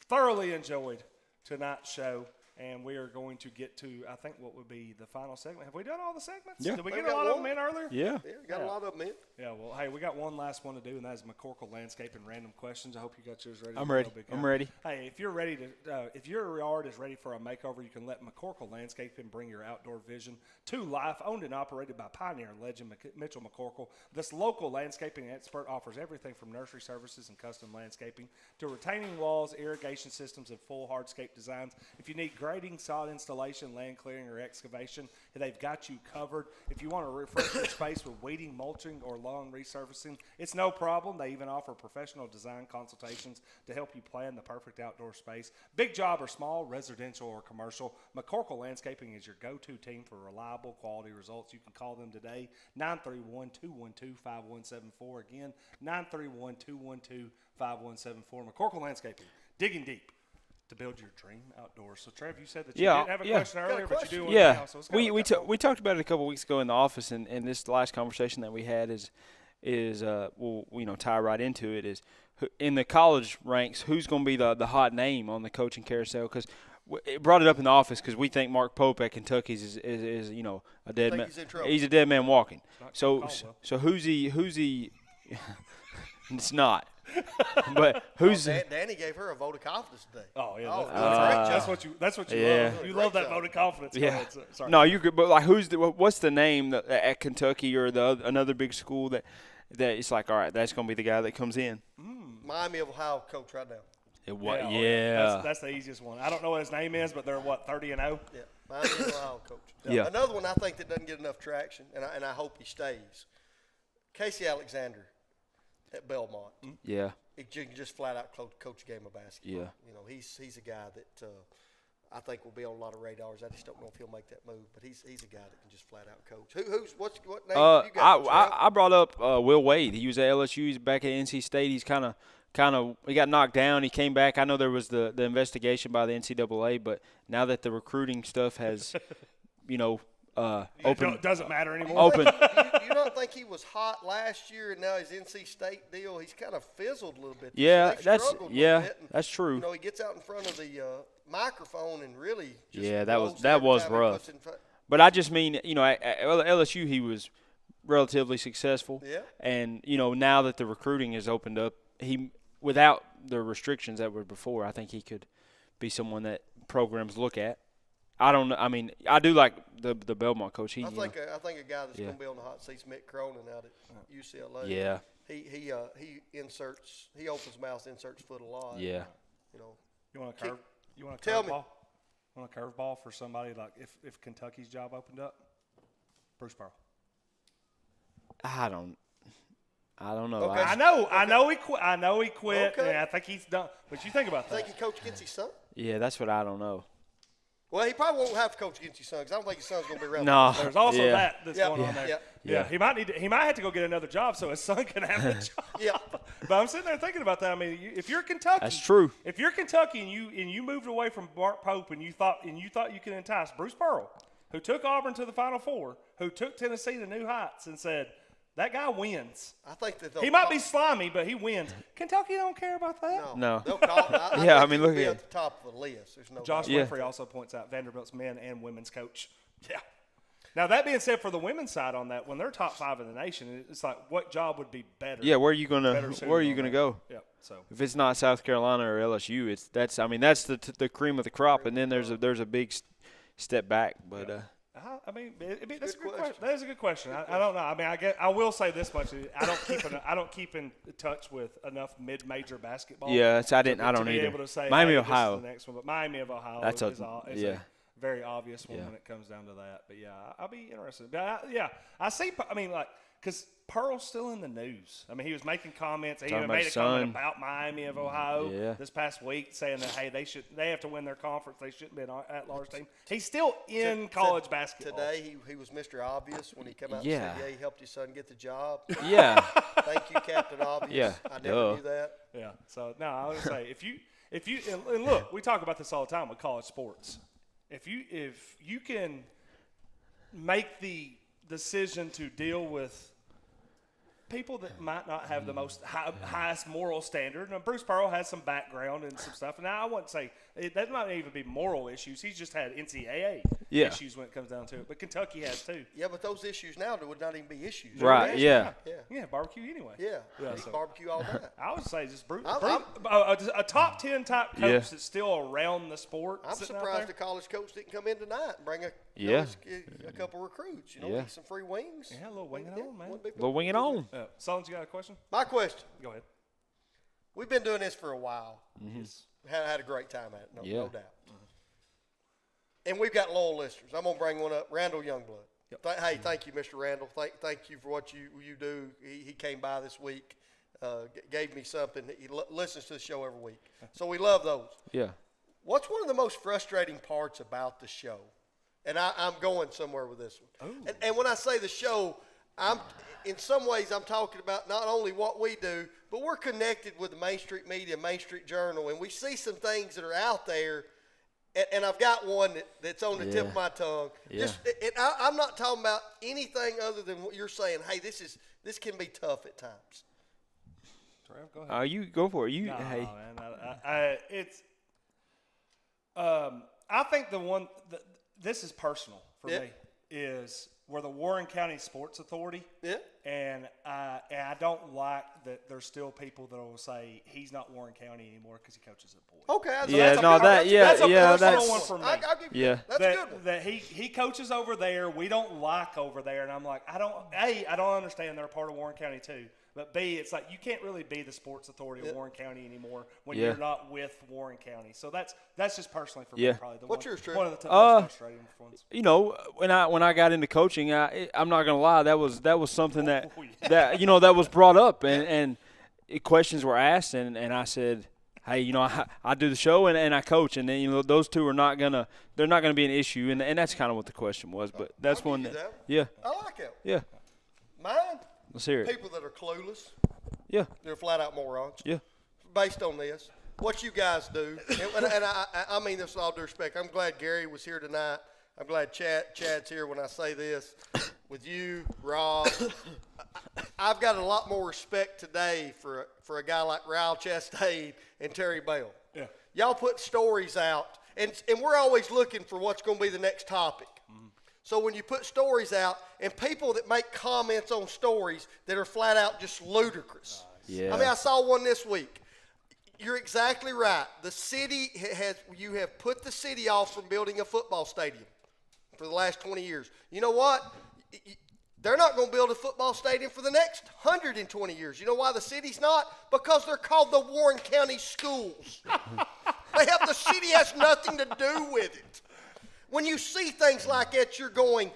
thoroughly enjoyed tonight's show. and we are going to get to, I think, what would be the final segment. Have we done all the segments? Yeah. Did we We've get a got lot of one. them in earlier? Yeah. Yeah, got a lot of them in. Yeah, well, hey, we got one last one to do, and that is McCorkle Landscape and Random Questions. I hope you got yours ready. I'm ready. I'm ready. Hey, if you're ready to, if your yard is ready for a makeover, you can let McCorkle Landscaping bring your outdoor vision to life. Owned and operated by pioneer and legend Mitchell McCorkle, this local landscaping expert offers everything from nursery services and custom landscaping to retaining walls, irrigation systems, and full hardscape designs. If you need grading, sod installation, land clearing, or excavation, they've got you covered. If you want to refresh your space with weeding, mulching, or lawn resurfacing, it's no problem. They even offer professional design consultations to help you plan the perfect outdoor space. Big job or small, residential or commercial, McCorkle Landscaping is your go-to team for reliable quality results. You can call them today, 931-212-5174. Again, 931-212-5174. McCorkle Landscaping, digging deep to build your dream outdoors. So, Trev, you said that you didn't have a question earlier, but you do one now. So we talked about it a couple weeks ago in the office, and this last conversation that we had we'll tie right into it, is in the college ranks, who's going to be the hot name on the coaching carousel? Because it brought it up in the office because we think Mark Pope at Kentucky's is a dead man. He's a dead man walking. So who's he? It's not. But who's Danny gave her a vote of confidence today. Oh yeah, that's what you yeah. love. You love that vote of confidence. Yeah. Sorry. No, you're good. But like, what's the name at Kentucky or another big school that it's like, all right, that's going to be the guy that comes in? Miami of Ohio coach right now. That's the easiest one. I don't know what his name is, but they're 30-0. Yeah, Miami of Ohio coach. Yeah. Another one I think that doesn't get enough traction, and I hope he stays. Casey Alexander at Belmont. Yeah. You can just flat out coach a game of basketball. Yeah. You know, he's a guy that I think will be on a lot of radars. I just don't know if he'll make that move, but he's a guy that can just flat out coach. What name have you got? I brought up Will Wade. He was at LSU. He's back at NC State. He's kind of he got knocked down. He came back. I know there was the investigation by the NCAA, but now that the recruiting stuff has, open, doesn't matter anymore. Open. You don't think he was hot last year, and now his NC State deal, he's kind of fizzled a little bit. Yeah, that's true. You know, he gets out in front of the microphone and really just that was rough. But I just mean, at LSU he was relatively successful. Yeah. And now that the recruiting has opened up, he without the restrictions that were before, I think he could be someone that programs look at. I don't know. I mean, I do like the Belmont coach. I think a guy that's going to be on the hot seat's Mick Cronin out at UCLA. Yeah. He opens mouth, inserts foot a lot. Yeah. You want a curve? You want a Tell curveball? Want a curveball for somebody like if Kentucky's job opened up? Bruce Pearl. I don't know. Okay. I know he quit. Okay. And I think he's done. But you think about that. Think he coach against his son? Yeah, that's what I don't know. Well, he probably won't have to coach against his son because I don't think his son's going to be around. No. There's also that's going on there. Yeah. He might have to go get another job so his son can have a job. Yeah. But I'm sitting there thinking about that. I mean, if you're Kentucky, That's true. If you're Kentucky and you moved away from Mark Pope and you thought you could entice Bruce Pearl, who took Auburn to the Final Four, who took Tennessee to new heights, and said, that guy wins. I think that he might be slimy, but he wins. Kentucky don't care about that. No. They'll call him. I mean, look at the top of the list. There's no. Josh Winfrey also points out Vanderbilt's men and women's coach. Yeah. Now that being said, for the women's side on that, when they're top 5 in the nation, it's like what job would be better? Yeah, where are you gonna go? Yeah. So if it's not South Carolina or LSU, that's the cream of the crop, and then there's a big step back, but. I mean, that's a good question. That is a good question. I don't know. I mean, I will say this much: I don't keep in touch with enough mid-major basketball. Yeah, I don't to be either. able to say Miami, hey, Ohio. This is the next one, but Miami of Ohio is a very obvious one when it comes down to that. But yeah, I'll be interested. But I see. I mean, like, because Pearl's still in the news. I mean, he was making comments. He even made a comment about Miami of Ohio this past week, saying that hey, they have to win their conference. They shouldn't be an at-large team. He's still in college basketball. Today, he was Mr. Obvious when he came out and said, "Yeah, he helped his son get the job." Yeah. Thank you, Captain Obvious. Yeah. I never knew that. Yeah. So no, I would say if you and look, we talk about this all the time with college sports. If you can make the decision to deal with people that might not have the most highest moral standard. Now, Bruce Pearl has some background and some stuff. And I wouldn't say that might even be moral issues. He's just had NCAA issues when it comes down to it. But Kentucky has too. Yeah, but those issues now would not even be issues. Right, yeah. Yeah, barbecue anyway. Yeah, so barbecue all night. I would say just a top 10 type coach that's still around the sport. I'm surprised the college coach didn't come in tonight and bring a couple recruits. Some free wings. Yeah, a little wing it on, man. A little wing it on. Solons, you got a question? My question. Go ahead. We've been doing this for a while. Had a great time at it, no doubt. And we've got loyal listeners. I'm going to bring one up. Randall Youngblood. Yep. Hey, thank you, Mr. Randall. Thank you for what you do. He came by this week, gave me something. He listens to the show every week. So we love those. Yeah. What's one of the most frustrating parts about the show? And I'm going somewhere with this one. And when I say the show, in some ways I'm talking about not only what we do, but we're connected with the Main Street Media, Main Street Journal, and we see some things that are out there. And I've got one that's on the tip of my tongue. Yeah. I'm not talking about anything other than what you're saying. Hey, this can be tough at times. Trev, go ahead. You go for it. Man, I think this is personal for me is we're the Warren County Sports Authority. Yeah. And I don't like that there's still people that will say he's not Warren County anymore because he coaches at boys. Okay. That's a personal one for me. I'll give you that's a good one. That he coaches over there, we don't like over there, and I'm like, I don't understand they're part of Warren County too. But B, it's like you can't really be the sports authority of Warren County anymore when you're not with Warren County. So that's just personally for me probably What's yours, Trey? One of the most frustrating ones. When I got into coaching, I'm not gonna lie, that was something that was brought up and questions were asked and I said, hey, I do the show and I coach, and then those two are not gonna be an issue, and that's kind of what the question was. But that's one that I like it. Yeah. Mine. Let's hear it. People that are clueless. Yeah. They're flat out morons. Yeah. Based on this, what you guys do, and I mean this with all due respect. I'm glad Gary was here tonight. I'm glad Chad's here when I say this. With you, Rob, I've got a lot more respect today for a guy like Raul Chastain and Terry Bell. Yeah. Y'all put stories out, and we're always looking for what's going to be the next topic. So when you put stories out, and people that make comments on stories that are flat out just ludicrous. I mean, I saw one this week. You're exactly right. The city you have put the city off from building a football stadium for the last 20 years. You know what? They're not going to build a football stadium for the next 120 years. You know why the city's not? Because they're called the Warren County Schools. The city has nothing to do with it. When you see things like that, you're going,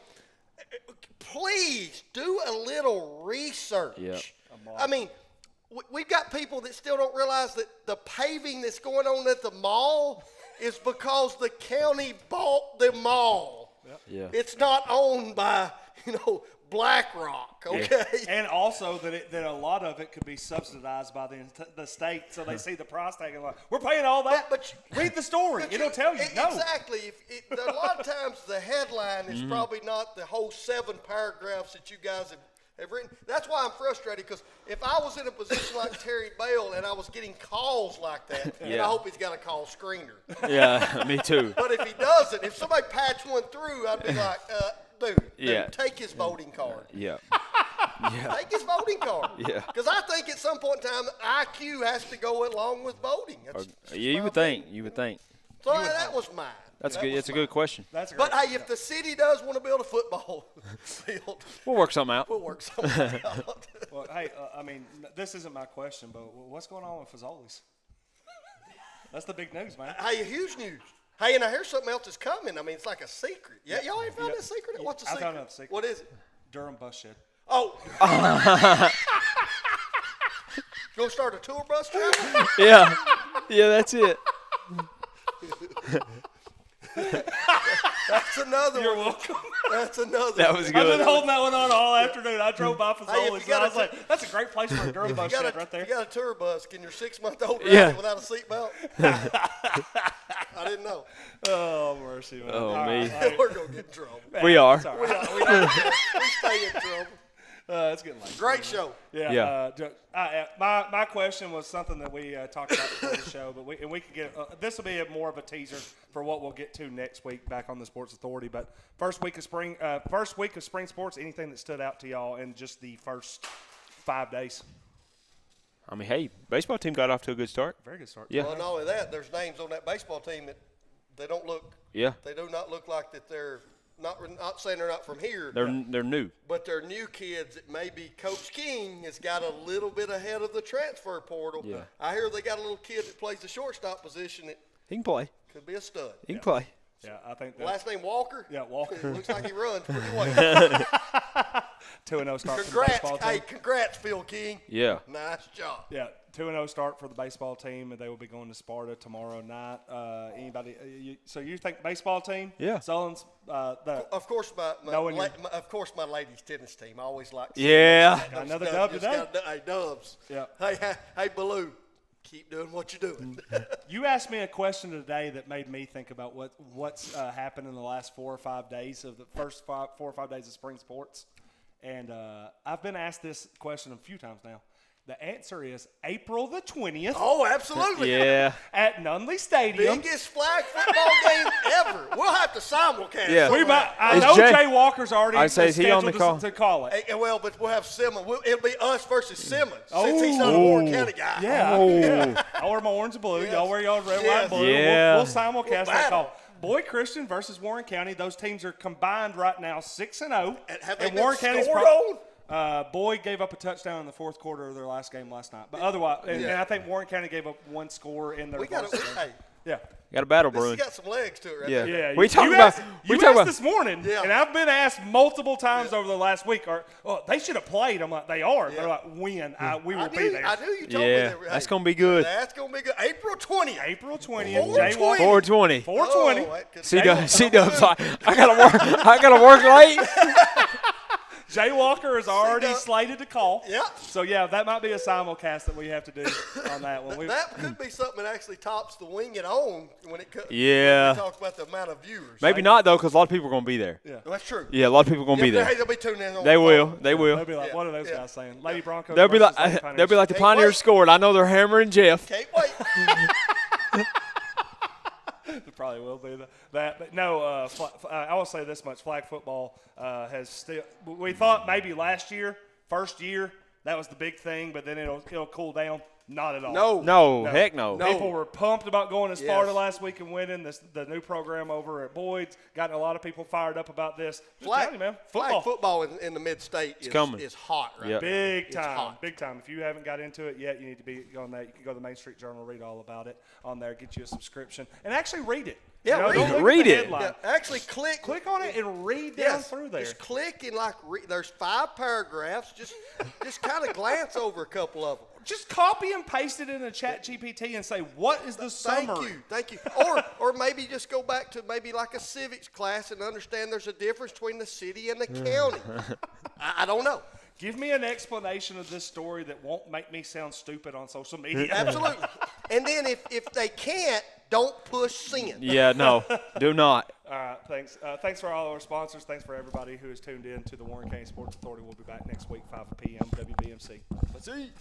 please do a little research. Yep. I mean, we've got people that still don't realize that the paving that's going on at the mall is because the county bought the mall. Yep. Yeah. It's not owned by, BlackRock, okay? And also that a lot of it could be subsidized by the state, so they see the price tag and like, we're paying all that. But read the story; it'll tell you. Exactly. A lot of times the headline is probably not the whole 7 paragraphs that you guys have written. That's why I'm frustrated, because if I was in a position like Terry Bell and I was getting calls like that, and I hope he's got a call screener. Yeah, me too. But if he doesn't, if somebody patched one through, I'd be like, dude, take his voting card. Yeah. Take his voting card. Yeah. Because I think at some point in time, IQ has to go along with voting. You would think. So that was mine. That's good. It's a good question. But hey, if the city does want to build a football field, we'll work something out. Well, hey, this isn't my question, but what's going on with Fazoli's? That's the big news, man. Hey, huge news. Hey, and I hear something else is coming. I mean, it's like a secret. Yeah, y'all ain't found that secret? What's the secret? I found out a secret. What is it? Durham bus shed. Oh. You going to start a tour bus travel? Yeah, that's it. That's another You're one. welcome. That's another That was good. I've been holding that one on all afternoon. I drove by Fazoli's and I was like, that's a great place for a Durham bus shed right there. You got a tour bus. Can your 6-month-old drive it without a seatbelt? I didn't know. Oh, mercy, man. Oh, me. We're going to get in trouble. We are. We stay in trouble. It's getting late. Great show. Yeah. My question was something that we talked about before the show, but we could get this will be more of a teaser for what we'll get to next week back on the Sports Authority. But first week of spring sports. Anything that stood out to y'all in just the first 5 days? I mean, hey, baseball team got off to a good start. Very good start. Yeah. Well, not only that, there's names on that baseball team that they don't look. Yeah. They do not look like that. They're not saying they're not from here. They're new. But they're new kids that maybe Coach King has got a little bit ahead of the transfer portal. Yeah. I hear they got a little kid that plays the shortstop position that He can play. could be a stud. He can play. Yeah, I think Last name Walker? Yeah, Walker. Looks like he runs pretty well. 2-0 start for the Congrats. baseball team. Hey, congrats, Phil King. Yeah. Nice job. Yeah, 2-0 start for the baseball team, and they will be going to Sparta tomorrow night. Anybody? So you think baseball team? Yeah. Sullins. Of course, my ladies tennis team. I always like. Yeah. Got another dub today. Hey, Dubs. Yeah. Hey, Baloo. Keep doing what you're doing. You asked me a question today that made me think about what's happened in the last 4 or 5 days of the first 4 or 5 days of spring sports, and I've been asked this question a few times now. The answer is April the 20th. Oh, absolutely. Yeah. At Nunley Stadium. Biggest flag football game ever. We'll have to simulcast. Yeah. I know Jay Walker's already I say, is he on the scheduled call? to call it. Hey, well, but we'll have Simmons. It'll be us versus Simmons since he's not a Warren County guy. Yeah. I wear my orange and blue. Yes. Y'all wear y'all red, white, Yes. and blue. Yeah. We'll simulcast that battle. call. Boyd Christian versus Warren County. Those teams are combined right now 6-0. And have they been Warren County's scored on? Boyd gave up a touchdown in the fourth quarter of their last game last night. But otherwise, and I think Warren County gave up one score in their first game. Hey, Yeah. Got a battle this has brewing. got some legs to it right Yeah. there. Yeah, We talk you about. asked, We you talk asked about. this morning, Yeah. and I've been asked multiple times over the last week. They should have played. I'm like, they are. Yeah. They're like, when? We will I be knew, there. I knew you told me Yeah. that. That's Hey, gonna be good. That's going to be good. April 20th. April 20th. 420. Jay Walker. 420. 420. Oh, that could- C-Dub's like, I gotta work late. Jay Walker is already C-Dub. slated to call. Yeah. So, that might be a simulcast that we have to do on that one. That could be something that actually tops the Wing It On when it comes. Yeah. When we talk about the amount of viewers. Maybe not though, because a lot of people are gonna be there. Yeah. Well, that's true. Yeah, a lot of people are gonna be Hey, there. they'll be tuning in on They the will. phone. They will. They'll be like, Yeah. what are those Yeah. guys saying? Lady Broncos They'll be like, versus Lady Pioneers. they'll be like the Can't Pioneers wait. scored. I know they're hammering Jeff. Can't wait. It probably will be that. But no, I will say this much. Flag football has still – we thought maybe last year, first year, that was the big thing, but then it'll cool down. Not at all. No, heck no. People were pumped about going to Sparta Yes. last week and winning the new program over at Boyd's. Gotten a lot of people fired up about this. Just Flag telling you, man. Flag football in the mid-state coming. is hot right Yep. now. Big It's time, hot. big time. If you haven't got into it yet, you need to be on that. You can go to the Main Street Journal, read all about it on there, get you a subscription, and actually read it. Yeah, don't read look it. at the Read it. headline. Yeah, actually click Click on it and read down Yes, through there. Just click and there's 5 paragraphs. Just kind of glance over a couple of them. Just copy and paste it in a chat GPT and say, what is the summary? Thank you. Or maybe just go back to maybe like a civics class and understand there's a difference between the city and the county. I don't know. Give me an explanation of this story that won't make me sound stupid on social media. Absolutely. And then if they can't, don't push send. Yeah, no, do not. All right, thanks. Thanks for all our sponsors. Thanks for everybody who has tuned in to the Warren County Sports Authority. We'll be back next week, 5 p.m. WBMC. Let's see.